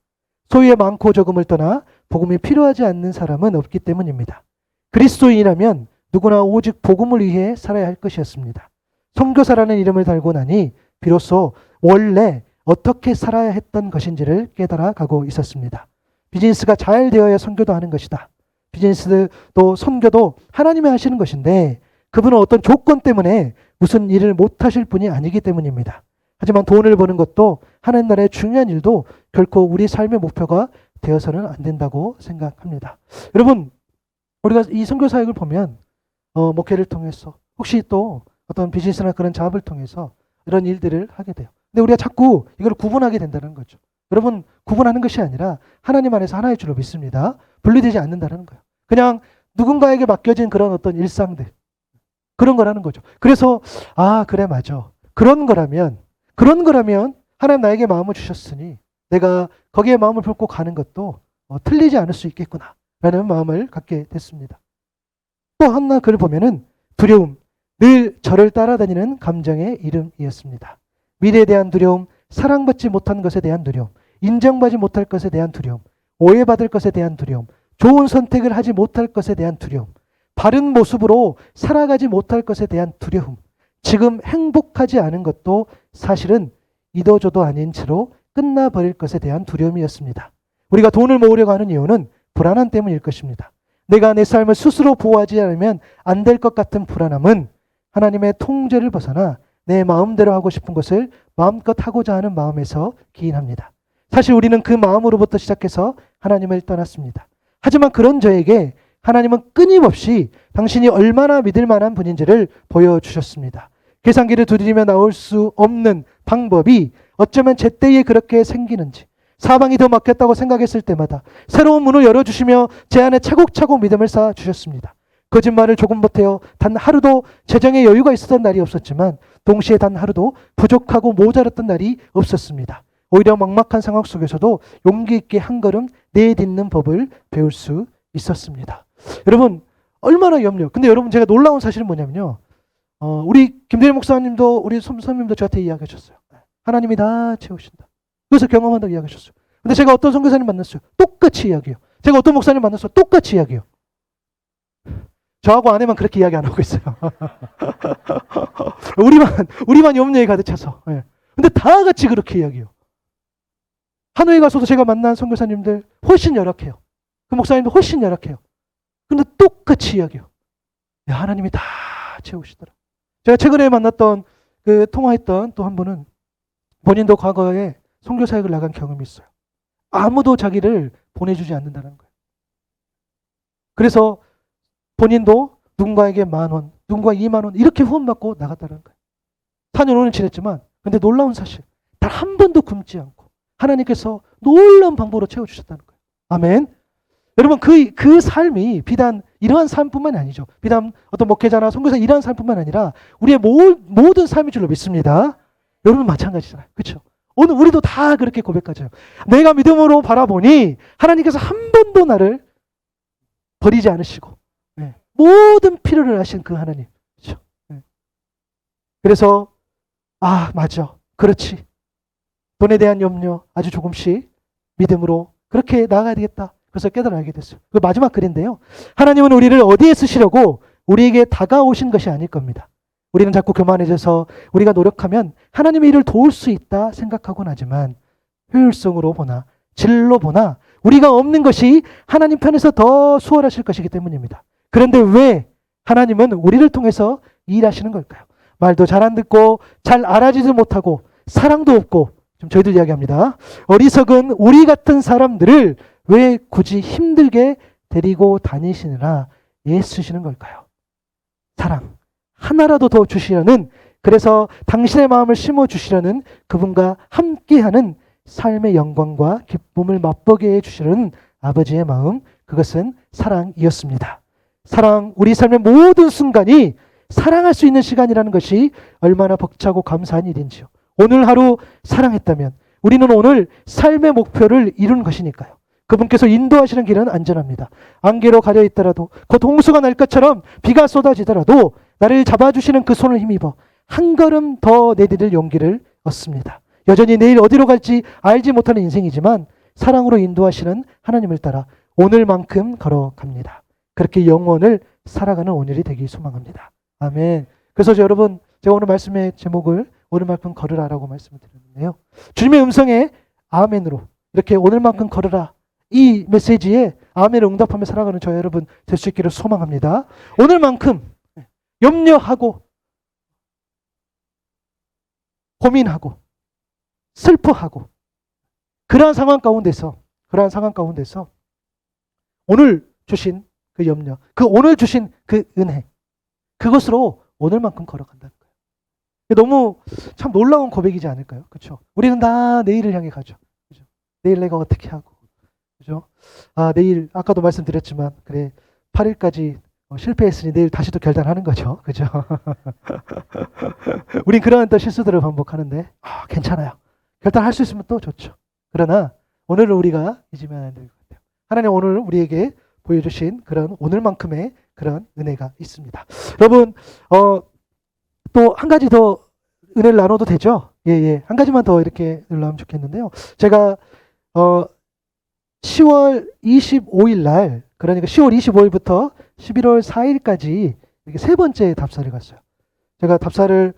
소유의 많고 적음을 떠나 복음이 필요하지 않는 사람은 없기 때문입니다. 그리스도인이라면 누구나 오직 복음을 위해 살아야 할 것이었습니다. 선교사라는 이름을 달고 나니 비로소 원래 어떻게 살아야 했던 것인지를 깨달아 가고 있었습니다. 비즈니스가 잘 되어야 선교도 하는 것이다. 비즈니스도 선교도 하나님이 하시는 것인데 그분은 어떤 조건 때문에 무슨 일을 못 하실 분이 아니기 때문입니다. 하지만 돈을 버는 것도 하나님 나라의 중요한 일도 결코 우리 삶의 목표가 되어서는 안 된다고 생각합니다. 여러분, 우리가 이 선교 사역을 보면 목회를 통해서 혹시 또 어떤 비즈니스나 그런 작업을 통해서 이런 일들을 하게 돼요. 근데 우리가 자꾸 이걸 구분하게 된다는 거죠. 여러분, 구분하는 것이 아니라 하나님 안에서 하나의 줄로 믿습니다. 분리되지 않는다는 거예요. 그냥 누군가에게 맡겨진 그런 어떤 일상들, 그런 거라는 거죠. 그래서 그래 맞아. 그런 거라면 하나님 나에게 마음을 주셨으니 내가 거기에 마음을 품고 가는 것도 틀리지 않을 수 있겠구나 라는 마음을 갖게 됐습니다. 또 하나 글을 보면은 두려움, 늘 저를 따라다니는 감정의 이름이었습니다. 미래에 대한 두려움, 사랑받지 못한 것에 대한 두려움, 인정받지 못할 것에 대한 두려움, 오해받을 것에 대한 두려움, 좋은 선택을 하지 못할 것에 대한 두려움, 바른 모습으로 살아가지 못할 것에 대한 두려움, 지금 행복하지 않은 것도 사실은 이도저도 아닌 채로 끝나버릴 것에 대한 두려움이었습니다. 우리가 돈을 모으려고 하는 이유는 불안함 때문일 것입니다. 내가 내 삶을 스스로 보호하지 않으면 안 될 것 같은 불안함은 하나님의 통제를 벗어나 내 마음대로 하고 싶은 것을 마음껏 하고자 하는 마음에서 기인합니다. 사실 우리는 그 마음으로부터 시작해서 하나님을 떠났습니다. 하지만 그런 저에게 하나님은 끊임없이 당신이 얼마나 믿을 만한 분인지를 보여주셨습니다. 계산기를 두드리며 나올 수 없는 방법이 어쩌면 제때에 그렇게 생기는지, 사방이 더 막혔다고 생각했을 때마다 새로운 문을 열어주시며 제 안에 차곡차곡 믿음을 쌓아주셨습니다. 거짓말을 조금 못해요. 단 하루도 재정에 여유가 있었던 날이 없었지만 동시에 단 하루도 부족하고 모자랐던 날이 없었습니다. 오히려 막막한 상황 속에서도 용기 있게 한 걸음 내딛는 법을 배울 수 있었습니다. 여러분, 얼마나 염려. 근데 여러분, 제가 놀라운 사실은 뭐냐면요. 우리 김대일 목사님도 우리 선생님도 저한테 이야기하셨어요. 하나님이 다 채우신다. 그래서 경험한다고 이야기하셨어요. 근데 제가 어떤 선교사님 만났어요. 똑같이 이야기해요. 제가 어떤 목사님 만났어요. 똑같이 이야기해요. 저하고 아내만 그렇게 이야기 안 하고 있어요. 우리만 염려에 가득 차서. 예. 근데 다 같이 그렇게 이야기해요. 하노이 가서도 제가 만난 선교사님들 훨씬 열악해요. 그 목사님도 훨씬 열악해요. 근데 똑같이 이야기해요. 야, 하나님이 다 채우시더라. 제가 최근에 만났던 통화했던 또 한 분은 본인도 과거에 선교 사역을 나간 경험이 있어요. 아무도 자기를 보내주지 않는다는 거예요. 그래서 본인도 누군가에게 10,000원, 누군가 20,000원 이렇게 후원받고 나갔다는 거예요. 4년 5년 지냈지만 근데 놀라운 사실, 단 한 번도 굶지 않고 하나님께서 놀라운 방법으로 채워주셨다는 거예요. 아멘. 여러분, 그 삶이 비단 이러한 삶뿐만 아니죠. 비단 어떤 목회자나 선교사 이러한 삶뿐만 아니라 우리의 모든 삶인 줄로 믿습니다. 여러분 마찬가지잖아요. 그렇죠? 오늘 우리도 다 그렇게 고백하죠. 내가 믿음으로 바라보니 하나님께서 한 번도 나를 버리지 않으시고 모든 필요를 하신 그 하나님. 그렇죠? 그래서 맞아. 그렇지. 돈에 대한 염려 아주 조금씩 믿음으로 그렇게 나아가야 되겠다. 그래서 깨달아 알게 됐어요. 그 마지막 글인데요. 하나님은 우리를 어디에 쓰시려고 우리에게 다가오신 것이 아닐 겁니다. 우리는 자꾸 교만해져서 우리가 노력하면 하나님의 일을 도울 수 있다 생각하곤 하지만 효율성으로 보나 질로 보나 우리가 없는 것이 하나님 편에서 더 수월하실 것이기 때문입니다. 그런데 왜 하나님은 우리를 통해서 일하시는 걸까요? 말도 잘 안 듣고 잘 알아지도 못하고 사랑도 없고 좀 저희들 이야기합니다. 어리석은 우리 같은 사람들을 왜 굳이 힘들게 데리고 다니시느라 애쓰시는 걸까요? 사랑 하나라도 더 주시려는, 그래서 당신의 마음을 심어주시려는 그분과 함께하는 삶의 영광과 기쁨을 맛보게 해주시려는 아버지의 마음, 그것은 사랑이었습니다. 사랑, 우리 삶의 모든 순간이 사랑할 수 있는 시간이라는 것이 얼마나 벅차고 감사한 일인지요. 오늘 하루 사랑했다면 우리는 오늘 삶의 목표를 이룬 것이니까요. 그분께서 인도하시는 길은 안전합니다. 안개로 가려 있더라도 곧 홍수가 날 것처럼 비가 쏟아지더라도 나를 잡아주시는 그 손을 힘입어 한 걸음 더 내디딜 용기를 얻습니다. 여전히 내일 어디로 갈지 알지 못하는 인생이지만 사랑으로 인도하시는 하나님을 따라 오늘만큼 걸어갑니다. 그렇게 영혼을 살아가는 오늘이 되길 소망합니다. 아멘. 그래서 여러분, 제가 오늘 말씀의 제목을 오늘만큼 걸으라라고 말씀을 드렸는데요. 주님의 음성에 아멘으로 이렇게 오늘만큼 걸으라, 이 메시지에 아멘을 응답하며 살아가는 저와 여러분 될 수 있기를 소망합니다. 오늘만큼 염려하고 고민하고 슬퍼하고 그러한 상황 가운데서 오늘 주신 그 염려, 그 오늘 주신 그 은혜, 그것으로 오늘만큼 걸어간다는 거예요. 너무 참 놀라운 고백이지 않을까요? 그렇죠? 우리는 다 내일을 향해 가죠. 그죠? 내일 내가 어떻게 하고, 그죠? 내일 아까도 말씀드렸지만 그래 8일까지 실패했으니 내일 다시 또 결단하는 거죠. 그죠? 우린 그러한 또 실수들을 반복하는데 괜찮아요. 결단할 수 있으면 또 좋죠. 그러나 오늘은 우리가 잊으면 안 될 것 같아요. 하나님 오늘 우리에게 보여주신 그런 오늘만큼의 그런 은혜가 있습니다. 여러분, 또 한 가지 더 은혜를 나눠도 되죠? 예. 한 가지만 더 이렇게 놀라면 좋겠는데요. 제가 10월 25일 날, 그러니까 10월 25일부터 11월 4일까지 이렇게 세 번째 답사를 갔어요. 제가 답사를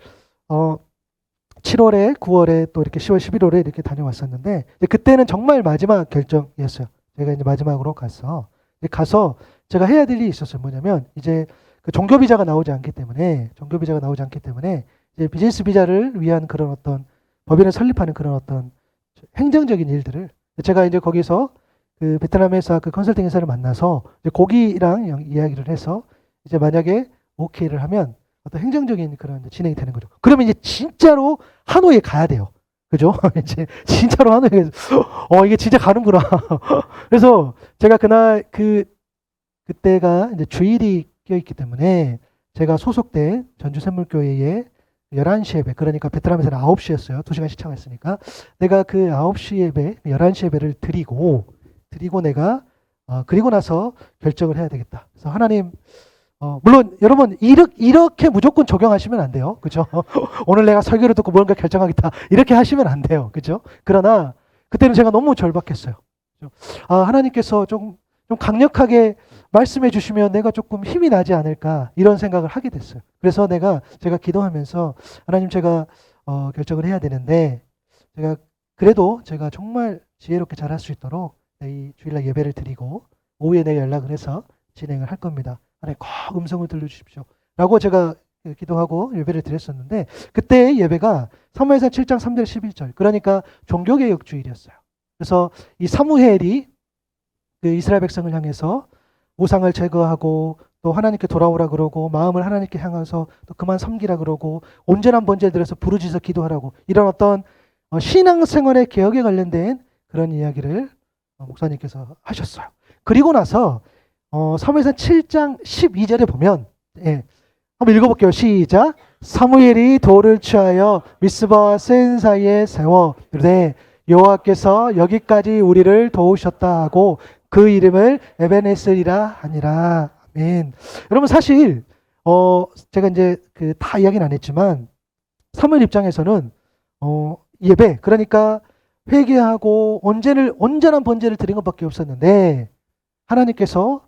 7월에, 9월에 또 이렇게 10월, 11월에 이렇게 다녀왔었는데 그때는 정말 마지막 결정이었어요. 제가 이제 마지막으로 가서 제가 해야 될 일이 있었어요. 뭐냐면 이제 그 종교 비자가 나오지 않기 때문에 이제 비즈니스 비자를 위한 그런 어떤 법인을 설립하는 그런 어떤 행정적인 일들을 제가 이제 거기서 그 베트남 회사 그 컨설팅 회사를 만나서 이제 거기랑 이야기를 해서 이제 만약에 오케이를 하면 어떤 행정적인 그런 진행이 되는 거죠. 그러면 이제 진짜로 하노이에 가야 돼요. 그죠? 이제 진짜로 하노이에 이게 진짜 가는구나. 그래서 제가 그날 그때가 이제 주일이 껴있기 때문에 제가 소속된 전주샘물교회에 11시 예배, 그러니까 베트남에서는 9시였어요. 2시간 시차했으니까 내가 그 9시 예배, 11시 예배를 드리고 내가 그리고 나서 결정을 해야 되겠다. 그래서 하나님, 물론 여러분 이렇게 무조건 적용하시면 안 돼요. 그죠? 오늘 내가 설교를 듣고 뭔가 결정하겠다. 이렇게 하시면 안 돼요. 그죠? 그러나 그때는 제가 너무 절박했어요. 하나님께서 좀 강력하게 말씀해 주시면 내가 조금 힘이 나지 않을까 이런 생각을 하게 됐어요. 그래서 제가 기도하면서 하나님, 제가 결정을 해야 되는데 그래도 제가 정말 지혜롭게 잘할 수 있도록 이 주일날 예배를 드리고 오후에 내가 연락을 해서 진행을 할 겁니다. 하나님 꼭 음성을 들려주십시오 라고 제가 기도하고 예배를 드렸었는데 그때 예배가 사무엘상 7장 3절 11절, 그러니까 종교개혁 주일이었어요. 그래서 이 사무엘이 그 이스라엘 백성을 향해서 우상을 제거하고 또 하나님께 돌아오라 그러고 마음을 하나님께 향해서 또 그만 섬기라 그러고 온전한 번제를 들여서 부르짖어 기도하라고, 이런 어떤 신앙생활의 개혁에 관련된 그런 이야기를 목사님께서 하셨어요. 그리고 나서 사무엘상 7장 12절에 보면 한번 읽어볼게요. 시작. 사무엘이 돌을 취하여 미스바와 센 사이에 세워 이르되 여호와께서 여기까지 우리를 도우셨다 하고 그 이름을 에베네셀이라 하니라. 아멘. 여러분, 사실 제가 이제 다 이야기는 안 했지만 사무엘 입장에서는 예배, 그러니까 회개하고 온전한 번제를 드린 것밖에 없었는데 하나님께서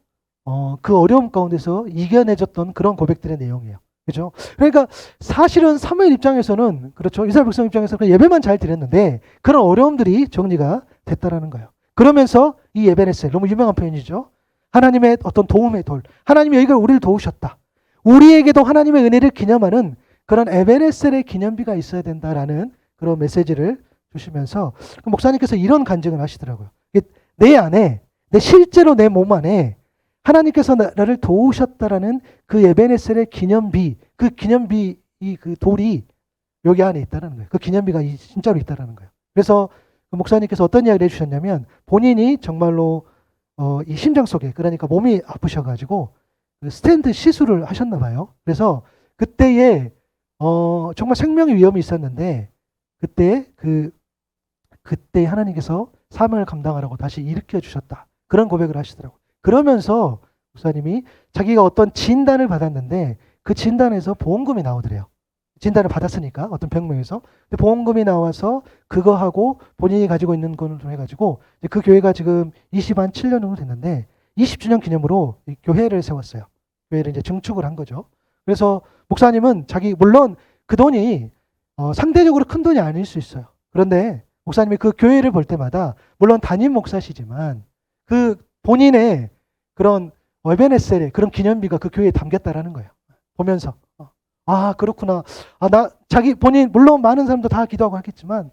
그 어려움 가운데서 이겨내줬던 그런 고백들의 내용이에요. 그죠? 그러니까 사실은 사무엘 입장에서는, 그렇죠, 이스라엘 백성 입장에서는 예배만 잘 드렸는데 그런 어려움들이 정리가 됐다라는 거예요. 그러면서 이 에베네셀, 너무 유명한 표현이죠. 하나님의 어떤 도움의 돌, 하나님이 여기가 우리를 도우셨다. 우리에게도 하나님의 은혜를 기념하는 그런 에베네셀의 기념비가 있어야 된다라는 그런 메시지를 주시면서 목사님께서 이런 간증을 하시더라고요. 내 안에, 실제로 내 몸 안에 하나님께서 나를 도우셨다라는 그 에베네셀의 기념비, 그 기념비, 그 돌이 여기 안에 있다는 거예요. 그 기념비가 진짜로 있다는 거예요. 그래서 목사님께서 어떤 이야기를 해주셨냐면 본인이 정말로 이 심장 속에, 그러니까 몸이 아프셔가지고 스탠드 시술을 하셨나 봐요. 그래서 그때에 정말 생명의 위험이 있었는데 그때 하나님께서 사명을 감당하라고 다시 일으켜 주셨다. 그런 고백을 하시더라고요. 그러면서 목사님이 자기가 어떤 진단을 받았는데 그 진단에서 보험금이 나오더래요. 진단을 받았으니까 어떤 병명에서. 근데 보험금이 나와서 그거하고 본인이 가지고 있는 걸 해가지고 그 교회가 지금 27년 정도 됐는데 20주년 기념으로 이 교회를 세웠어요. 교회를 이제 증축을 한 거죠. 그래서 목사님은 물론 그 돈이 상대적으로 큰 돈이 아닐 수 있어요. 그런데 목사님이 그 교회를 볼 때마다 물론 담임 목사시지만 그 본인의 그런 에베네셀의 그런 기념비가 그 교회에 담겼다라는 거예요. 보면서 아 그렇구나. 자기 본인 물론 많은 사람도 다 기도하고 하겠지만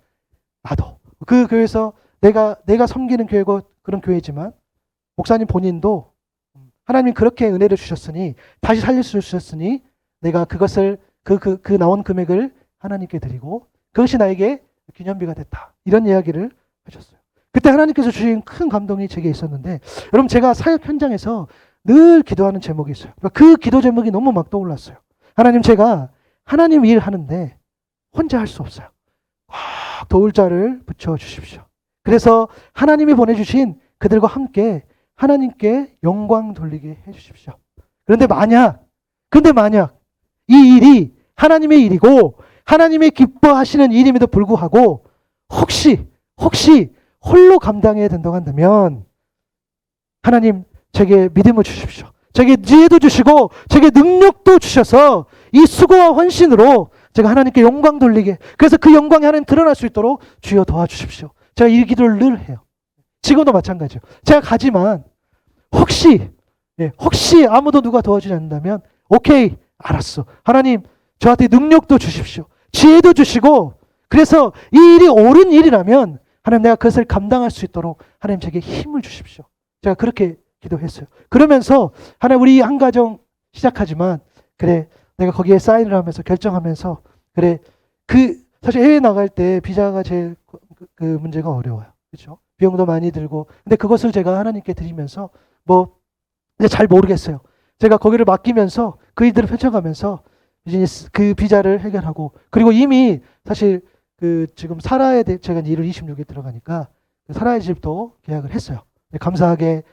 나도 그 교회에서 내가 섬기는 교회고 그런 교회지만 목사님 본인도 하나님 그렇게 은혜를 주셨으니 다시 살릴 수 주셨으니 내가 그것을 그 나온 금액을 하나님께 드리고 그것이 나에게 기념비가 됐다. 이런 이야기를 하셨어요. 그때 하나님께서 주신 큰 감동이 제게 있었는데 여러분 제가 사역 현장에서 늘 기도하는 제목이 있어요. 그 기도 제목이 너무 막 떠올랐어요. 하나님 제가 하나님 일 하는데 혼자 할 수 없어요. 도울 자를 붙여 주십시오. 그래서 하나님이 보내주신 그들과 함께 하나님께 영광 돌리게 해주십시오. 그런데 만약 이 일이 하나님의 일이고 하나님이 기뻐하시는 일임에도 불구하고 혹시 홀로 감당해야 된다고 한다면 하나님 제게 믿음을 주십시오. 제게 지혜도 주시고 제게 능력도 주셔서 이 수고와 헌신으로 제가 하나님께 영광 돌리게 그래서 그 영광이 하나님 드러날 수 있도록 주여 도와주십시오. 제가 이 기도를 늘 해요. 지금도 마찬가지예요. 제가 가지만 혹시 아무도 누가 도와주지 않는다면 오케이 알았어. 하나님 저한테 능력도 주십시오. 지혜도 주시고 그래서 이 일이 옳은 일이라면 하나님 내가 그것을 감당할 수 있도록 하나님 제게 힘을 주십시오. 제가 그렇게 기도했어요. 그러면서 하나님 우리 한 가정 시작하지만 그래 내가 거기에 사인을 하면서 결정하면서 그래 사실 해외 나갈 때 비자가 제일 그 문제가 어려워요. 그렇죠? 비용도 많이 들고 근데 그것을 제가 하나님께 드리면서 이제 잘 모르겠어요. 제가 거기를 맡기면서 그 일들을 펼쳐가면서 이제 그 비자를 해결하고 그리고 이미 사실 지금 제가 1월 26일 들어가니까 사라의 집도 계약을 했어요. 감사하게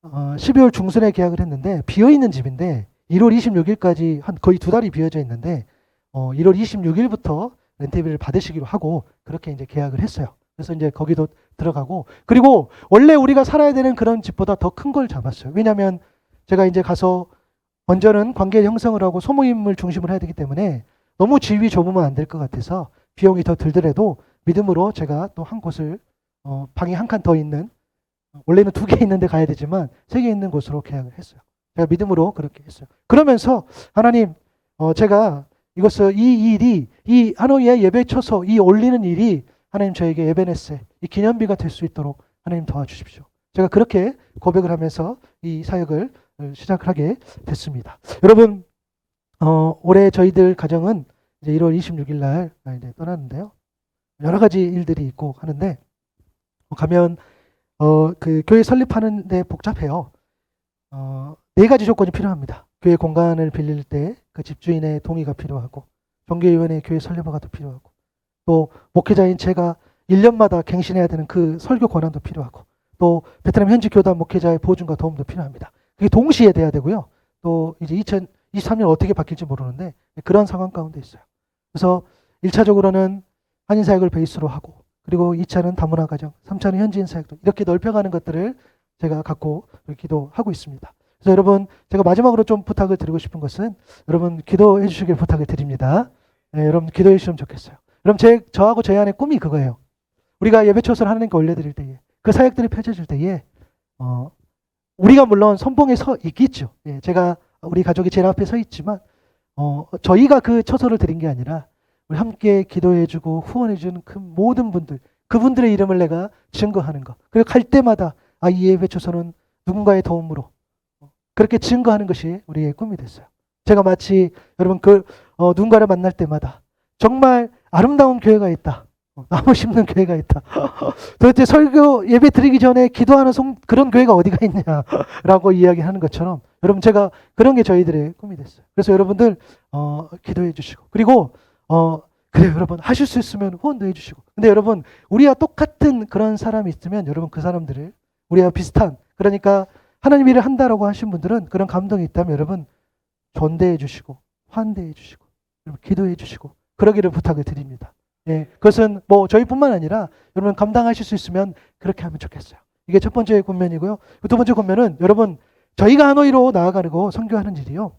12월 중순에 계약을 했는데 비어있는 집인데 1월 26일까지 한 거의 2달이 비어져 있는데 1월 26일부터 렌트비를 받으시기로 하고 그렇게 이제 계약을 했어요. 그래서 이제 거기도 들어가고 그리고 원래 우리가 살아야 되는 그런 집보다 더 큰 걸 잡았어요. 왜냐하면 제가 이제 가서 먼저는 관계 형성을 하고 소모임을 중심으로 해야 되기 때문에 너무 집이 좁으면 안 될 것 같아서 비용이 더 들더라도 믿음으로 제가 또 한 곳을 방이 한 칸 더 있는 원래는 2개 있는데 가야 되지만 3개 있는 곳으로 계약을 했어요. 제가 믿음으로 그렇게 했어요. 그러면서 하나님 제가 이것을 이 일이 이 하노이의 예배 처소 이 올리는 일이 하나님 저에게 에베네세 이 기념비가 될 수 있도록 하나님 도와주십시오. 제가 그렇게 고백을 하면서 이 사역을 시작하게 됐습니다. 여러분 올해 저희들 가정은 이제 1월 26일 날 이제 떠났는데요. 여러 가지 일들이 있고 하는데 가면 그 교회 설립하는데 복잡해요. 4가지 조건이 필요합니다. 교회 공간을 빌릴 때 그 집주인의 동의가 필요하고 종교위원회 교회 설립허가도 필요하고 또 목회자인 제가 1년마다 갱신해야 되는 그 설교 권한도 필요하고 또 베트남 현지 교단 목회자의 보증과 도움도 필요합니다. 그게 동시에 돼야 되고요. 또 이제 2023년 어떻게 바뀔지 모르는데 그런 상황 가운데 있어요. 그래서 1차적으로는 한인 사역을 베이스로 하고 그리고 2차는 다문화 가정, 3차는 현지인 사역도 이렇게 넓혀가는 것들을 제가 갖고 기도하고 있습니다. 그래서 여러분 제가 마지막으로 좀 부탁을 드리고 싶은 것은 여러분 기도해 주시길 부탁을 드립니다. 네, 여러분 기도해 주시면 좋겠어요. 여러분 저하고 저희 안에 꿈이 그거예요. 우리가 예배 초소를 하나님께 올려드릴 때에 그 사역들이 펼쳐질 때에 우리가 물론 선봉에 서 있겠죠. 예, 제가 우리 가족이 제일 앞에 서 있지만 저희가 그 처소를 드린 게 아니라 우리 함께 기도해주고 후원해주는 그 모든 분들 그분들의 이름을 내가 증거하는 것 그리고 갈 때마다 이 예배 초소는 누군가의 도움으로 그렇게 증거하는 것이 우리의 꿈이 됐어요. 제가 마치 여러분 누군가를 만날 때마다 정말 아름다운 교회가 있다. 나무 심는 교회가 있다. 도대체 설교 예배 드리기 전에 기도하는 그런 교회가 어디가 있냐라고 이야기하는 것처럼 여러분 제가 그런 게 저희들의 꿈이 됐어요. 그래서 여러분들 기도해 주시고 그리고 그래요 여러분 하실 수 있으면 후원도 해주시고 근데 여러분 우리와 똑같은 그런 사람이 있으면 여러분 그 사람들을 우리와 비슷한 그러니까 하나님 일을 한다라고 하신 분들은 그런 감동이 있다면 여러분 존대해 주시고 환대해 주시고 여러분 기도해 주시고 그러기를 부탁을 드립니다. 예, 그것은 뭐 저희뿐만 아니라 여러분 감당하실 수 있으면 그렇게 하면 좋겠어요. 이게 첫 번째 권면이고요. 두 번째 권면은 여러분 저희가 하노이로 나아가고 선교하는 일이요.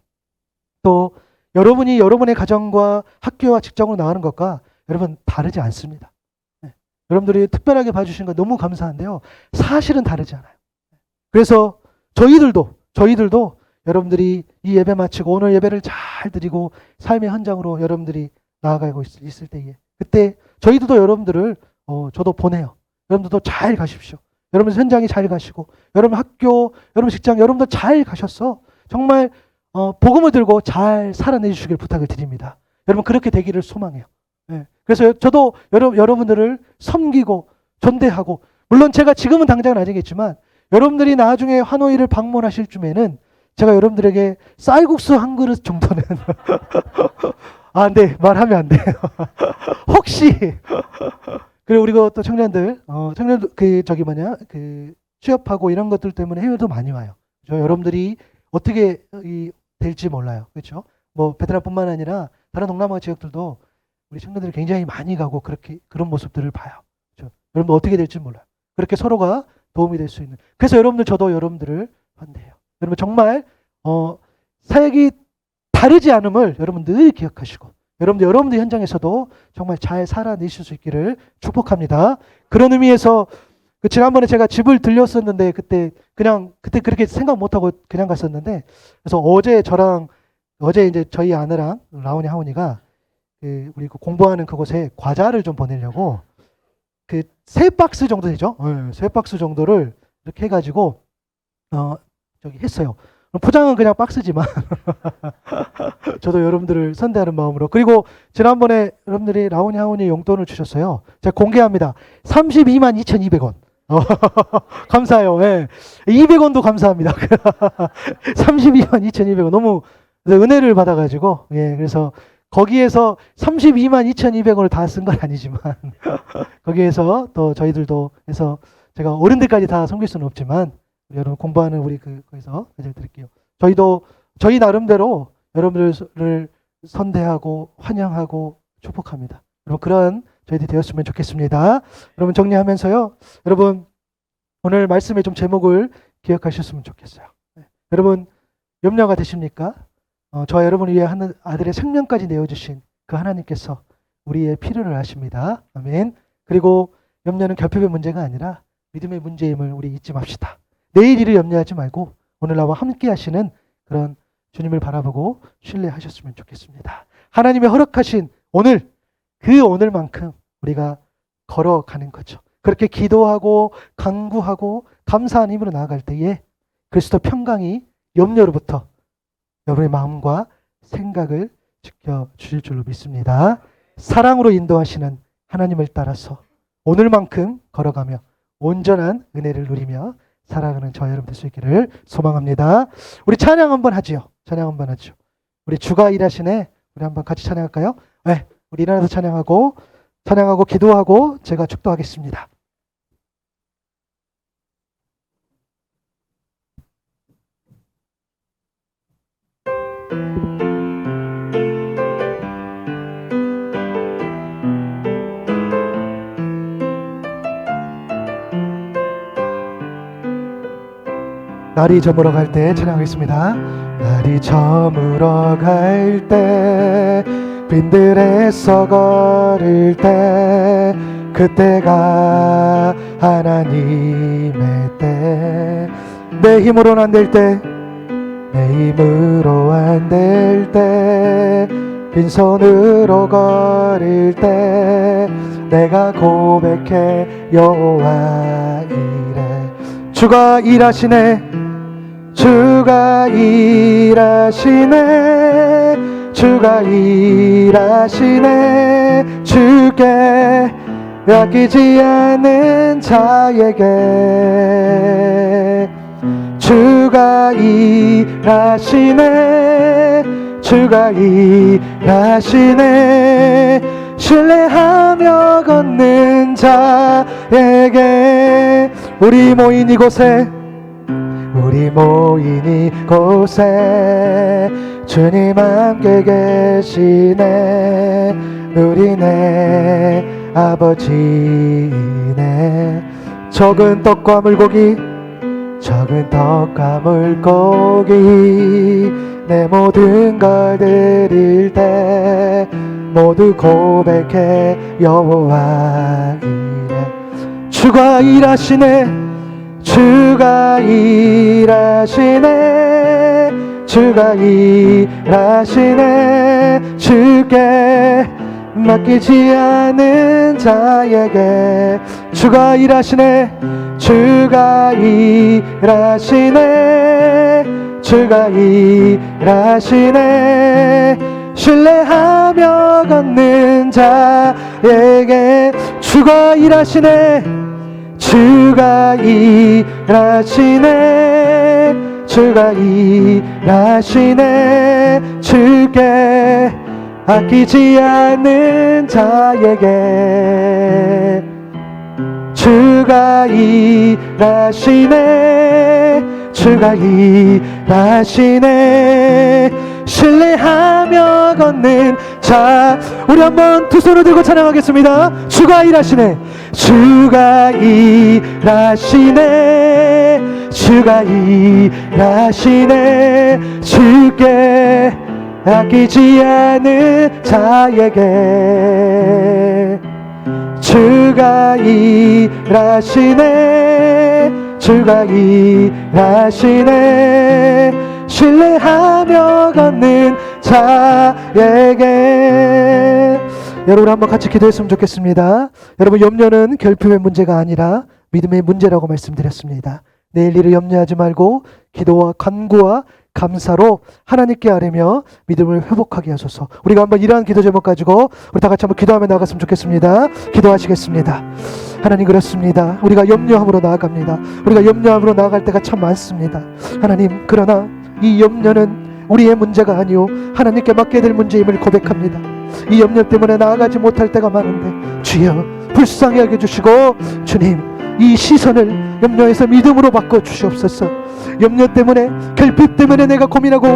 또 여러분이 여러분의 가정과 학교와 직장으로 나가는 것과 여러분 다르지 않습니다. 네. 여러분들이 특별하게 봐주신 거 너무 감사한데요. 사실은 다르지 않아요. 그래서 저희들도 여러분들이 이 예배 마치고 오늘 예배를 잘 드리고 삶의 현장으로 여러분들이 나아가고 있을 때에 그때 저희들도 여러분들을 저도 보내요. 여러분들도 잘 가십시오. 여러분 현장에 잘 가시고 여러분 학교, 여러분 직장 여러분도 잘 가셔서 정말 복음을 들고 잘 살아내 주시길 부탁을 드립니다. 여러분 그렇게 되기를 소망해요. 네. 그래서 저도 여러분들을 섬기고 존대하고 물론 제가 지금은 당장은 아니겠지만 여러분들이 나중에 하노이를 방문하실 쯤에는 제가 여러분들에게 쌀국수 한 그릇 정도는 안 돼. 말하면 안 돼요. 혹시 그리고 우리가 또 청년들 취업하고 이런 것들 때문에 해외도 많이 와요. 여러분들이 어떻게 될지 몰라요. 그렇죠? 뭐 베트남뿐만 아니라 다른 동남아 지역들도 우리 청년들이 굉장히 많이 가고 그런 모습들을 봐요. 그렇죠? 여러분 어떻게 될지 몰라요. 그렇게 서로가 도움이 될 수 있는. 그래서 저도 여러분들을 환대해요. 여러분 정말 사역이 다르지 않음을 여러분 늘 기억하시고 여러분들 현장에서도 정말 잘 살아내실 수 있기를 축복합니다. 그런 의미에서 지난번에 제가 집을 들렸었는데 그때 그렇게 생각 못하고 그냥 갔었는데 그래서 어제 이제 저희 아내랑 라온이 하온이가 우리 공부하는 그곳에 과자를 좀 보내려고 3박스 정도 되죠? 네, 3박스 정도를 이렇게 해가지고 했어요. 포장은 그냥 박스지만 저도 여러분들을 선대하는 마음으로 그리고 지난번에 여러분들이 라온이 하온이 용돈을 주셨어요. 제가 공개합니다. 32만 2,200원. 감사해요. 네. 200원도 감사합니다. 32만 2,200원 너무 은혜를 받아가지고 그래서 거기에서 32만 2,200원을 다 쓴 건 아니지만 거기에서 또 저희들도 해서 제가 어른들까지 다 섬길 수는 없지만 여러분 공부하는 우리 거기서 드릴게요. 저희 나름대로 여러분들을 선대하고 환영하고 축복합니다. 여러분 그런 저희들이 되었으면 좋겠습니다. 여러분 정리하면서요. 여러분 오늘 말씀의 좀 제목을 기억하셨으면 좋겠어요. 여러분 염려가 되십니까? 저와 여러분을 위해 하는 아들의 생명까지 내어주신 그 하나님께서 우리의 필요를 아십니다. 아멘. 그리고 염려는 결핍의 문제가 아니라 믿음의 문제임을 우리 잊지 맙시다. 내일 일을 염려하지 말고 오늘 나와 함께 하시는 그런 주님을 바라보고 신뢰하셨으면 좋겠습니다. 하나님의 허락하신 오늘만큼 우리가 걸어가는 거죠. 그렇게 기도하고 간구하고 감사한 힘으로 나아갈 때에 그리스도 평강이 염려로부터 여러분의 마음과 생각을 지켜주실 줄로 믿습니다. 사랑으로 인도하시는 하나님을 따라서 오늘만큼 걸어가며 온전한 은혜를 누리며 살아가는 저와 여러분 될 수 있기를 소망합니다. 우리 찬양 한번 하지요. 우리 주가 일하시네. 우리 한번 같이 찬양할까요? 네, 우리 일어나서 찬양하고 기도하고 제가 축도하겠습니다. 날이 저물어 갈 때 찬양하겠습니다. 날이 저물어 갈 때 빈들에 썩어릴 때 그때가 하나님의 때 내 힘으로는 안 될 때 내 힘으로 안 될 때 빈손으로 거릴 때 내가 고백해 여호와 이래 주가 일하시네 주가 일하시네 주께 아끼지 않는 자에게 주가 일하시네 신뢰하며 걷는 자에게 우리 모인 이곳에 주님 함께 계시네. 누리네 아버지네. 적은 떡과 물고기, 적은 떡과 물고기, 내 모든 걸 드릴 때 모두 고백해 여호와 이래. 주가 일하시네, 주가 일하시네, 주가 일하시네. 주께 맡기지 않은 자에게 주가 일하시네, 주가 일하시네, 주가 일하시네. 신뢰하며 걷는 자에게 주가 일하시네, 주가 일하시네, 주가 일하시네. 주께 아끼지 않는 자에게 주가 일하시네, 주가 일하시네. 신뢰하며 걷는 자, 우리 한번 두 손을 들고 찬양하겠습니다. 주가 일하시네, 주가 일하시네, 주가 일하시네. 주께 아끼지 않은 자에게 주가 일하시네, 주가 일하시네. 신뢰하며 걷는 자에게. 여러분 한번 같이 기도했으면 좋겠습니다. 여러분, 염려는 결핍의 문제가 아니라 믿음의 문제라고 말씀드렸습니다. 내일 일을 염려하지 말고 기도와 간구와 감사로 하나님께 아뢰며 믿음을 회복하게 하소서. 우리가 한번 이러한 기도 제목 가지고 우리 다 같이 한번 기도하며 나갔으면 좋겠습니다. 기도하시겠습니다. 하나님, 그렇습니다. 우리가 염려함으로 나아갑니다. 우리가 염려함으로 나아갈 때가 참 많습니다. 하나님, 그러나 이 염려는 우리의 문제가 아니오 하나님께 맡게 될 문제임을 고백합니다. 이 염려 때문에 나아가지 못할 때가 많은데 주여 불쌍히 여겨 주시고, 주님 이 시선을 염려에서 믿음으로 바꿔 주시옵소서. 염려 때문에, 결핍 때문에 내가 고민하고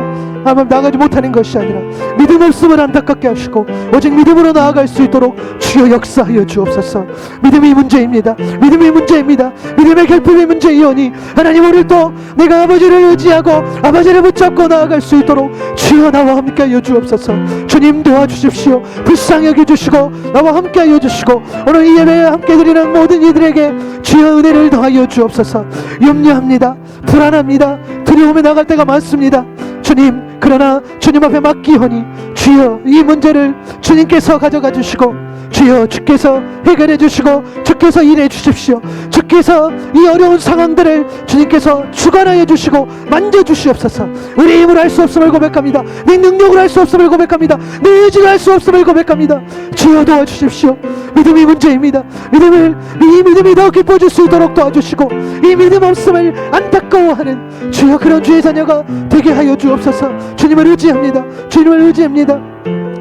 아마 나가지 못하는 것이 아니라 믿음 없음을 안타깝게 하시고 오직 믿음으로 나아갈 수 있도록 주여 역사하여 주옵소서. 믿음이 문제입니다. 믿음이 문제입니다. 믿음의 결핍이 문제이오니 하나님, 오늘도 내가 아버지를 의지하고 아버지를 붙잡고 나아갈 수 있도록 주여 나와 함께 하여 주옵소서. 주님 도와주십시오. 불쌍히 여겨주시고 나와 함께 하여 주시고 오늘 이 예배에 함께 드리는 모든 이들에게 주여 은혜를 더하여 주옵소서. 염려합니다. 불안합니다. 두려움에 나갈 때가 많습니다. 주님, 그러나 주님 앞에 맡기오니 주여 이 문제를 주님께서 가져가 주시고 주여 주께서 해결해 주시고 주께서 일해 주십시오. 주께서 이 어려운 상황들을 주님께서 주관하여 주시고 만져 주시옵소서. 우리 힘으로 할 수 없음을 고백합니다. 내 능력으로 할 수 없음을 고백합니다. 내 의지로 할 수 없음을 고백합니다. 주여 도와주십시오. 믿음이 문제입니다. 이 믿음이 더 깊어질 수 있도록 도와주시고 이 믿음 없음을 안타까워하는 주여 그런 주의 자녀가 되게 하여 주옵소서. 주님을 의지합니다. 주님을 의지합니다.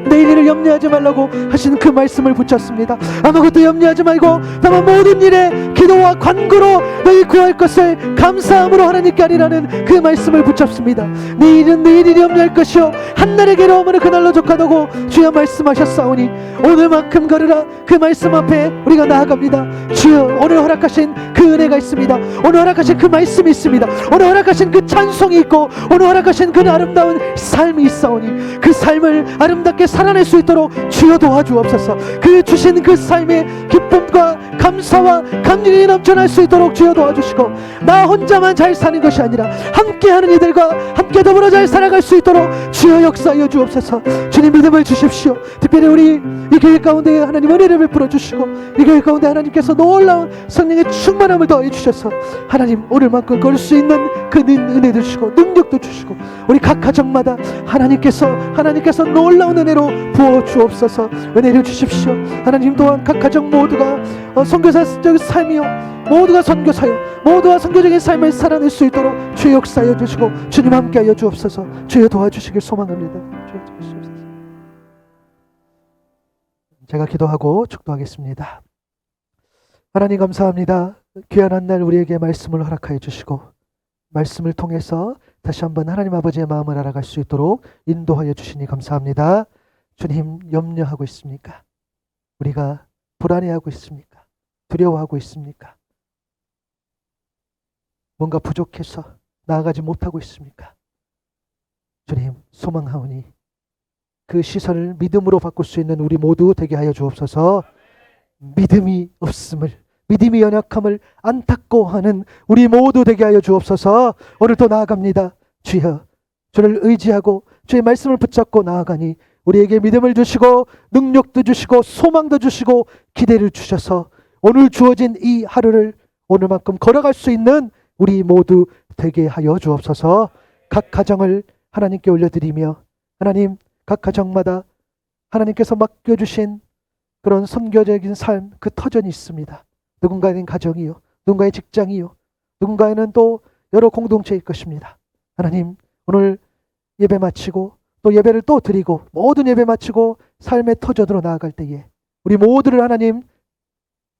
내일 일을 염려하지 말라고 하시는 그 말씀을 붙잡습니다. 아무것도 염려하지 말고 다만 모든 일에 기도와 간구로 너희 구할 것을 감사함으로 하나님께 아니라는 그 말씀을 붙잡습니다. 내일은 내일이 염려할 것이요 한날의 괴로움은 그날로 족하다고 주여 말씀하셨사오니 오늘만큼 걸으라. 그 말씀 앞에 우리가 나아갑니다. 주여 오늘 허락하신 그 은혜가 있습니다. 오늘 허락하신 그 말씀이 있습니다. 오늘 허락하신 그 찬송이 있고 오늘 허락하신 그 아름다운 삶이 있사오니 그 삶을 아름답게 살아낼 수 있도록 주여 도와주옵소서. 그 주신 그 삶의 기쁨과 감사와 감격이 넘쳐날 수 있도록 주여 도와주시고 나 혼자만 잘 사는 것이 아니라 함께하는 이들과 함께 더불어 잘 살아갈 수 있도록 주여 역사하여 주옵소서. 주님 믿음을 주십시오. 특별히 우리 이 교회 가운데 하나님 은혜를 베풀어 주시고 이 교회 가운데 하나님께서 놀라운 성령의 충만함을 더해 주셔서 하나님 오늘만큼 걸 수 있는 그 은혜도 주시고 능력도 주시고 우리 각 가정마다 하나님께서 놀라운 은혜로 부어 주옵소서. 은혜를 주십시오. 하나님 또한 각 가정 모두가 선교사적인 삶이요 모두가 선교사요 모두가 선교적인 삶을 살아낼 수 있도록 주여 역사하여 주시고 주님 함께하여 주옵소서. 주여 도와주시길 소망합니다. 주여 도와주옵소서. 제가 기도하고 축도하겠습니다. 하나님 감사합니다. 귀한 한 날 우리에게 말씀을 허락하여 주시고 말씀을 통해서 다시 한번 하나님 아버지의 마음을 알아갈 수 있도록 인도하여 주시니 감사합니다. 주님, 염려하고 있습니까? 우리가 불안해하고 있습니까? 두려워하고 있습니까? 뭔가 부족해서 나아가지 못하고 있습니까? 주님, 소망하오니 그 시선을 믿음으로 바꿀 수 있는 우리 모두 되게 하여 주옵소서. 믿음이 없음을, 믿음이 연약함을 안타까워하는 우리 모두 되게 하여 주옵소서. 오늘도 나아갑니다. 주여, 주를 의지하고 주의 말씀을 붙잡고 나아가니 우리에게 믿음을 주시고 능력도 주시고 소망도 주시고 기대를 주셔서 오늘 주어진 이 하루를 오늘만큼 걸어갈 수 있는 우리 모두 되게 하여 주옵소서. 각 가정을 하나님께 올려드리며 하나님, 각 가정마다 하나님께서 맡겨주신 그런 선교적인 삶, 그 터전이 있습니다. 누군가에는 가정이요, 누군가의 직장이요, 누군가에는 또 여러 공동체일 것입니다. 하나님, 오늘 예배 마치고 또 예배를 또 드리고 모든 예배 마치고 삶의 터전으로 나아갈 때에 우리 모두를 하나님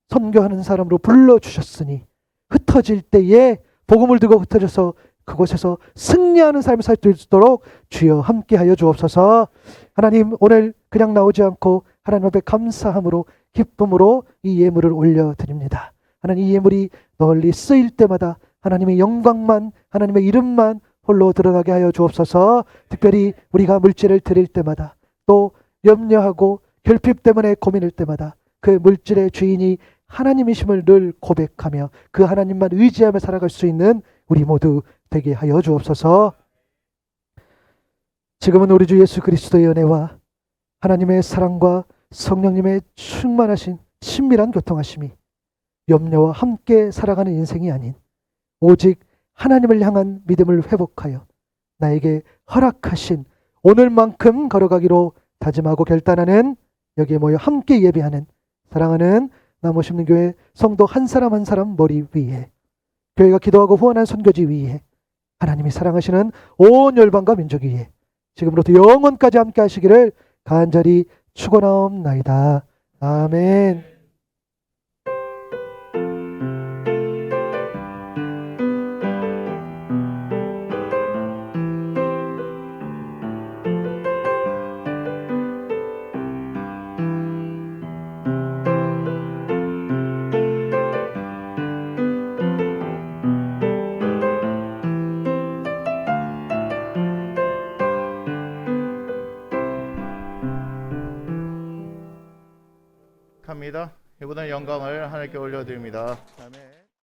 선교하는 사람으로 불러주셨으니 흩어질 때에 복음을 들고 흩어져서 그곳에서 승리하는 삶을 살 수 있도록 주여 함께하여 주옵소서. 하나님, 오늘 그냥 나오지 않고 하나님 앞에 감사함으로 기쁨으로 이 예물을 올려드립니다. 하나님, 이 예물이 널리 쓰일 때마다 하나님의 영광만, 하나님의 이름만 홀로 드러나게 하여 주옵소서. 특별히 우리가 물질을 드릴 때마다 또 염려하고 결핍 때문에 고민할 때마다 그 물질의 주인이 하나님이심을 늘 고백하며 그 하나님만 의지하며 살아갈 수 있는 우리 모두 되게 하여 주옵소서. 지금은 우리 주 예수 그리스도의 은혜와 하나님의 사랑과 성령님의 충만하신 친밀한 교통하심이 염려와 함께 살아가는 인생이 아닌 오직 하나님을 향한 믿음을 회복하여 나에게 허락하신 오늘만큼 걸어가기로 다짐하고 결단하는 여기에 모여 함께 예배하는 사랑하는 나무심는 교회 성도 한 사람 한 사람 머리 위에 교회가 기도하고 후원한 선교지 위에 하나님이 사랑하시는 온 열방과 민족 위에 지금부터 영원까지 함께 하시기를 간절히 축원하옵나이다. 아멘. 합니다. 이보다 영광을 하나님께 올려드립니다. 아멘.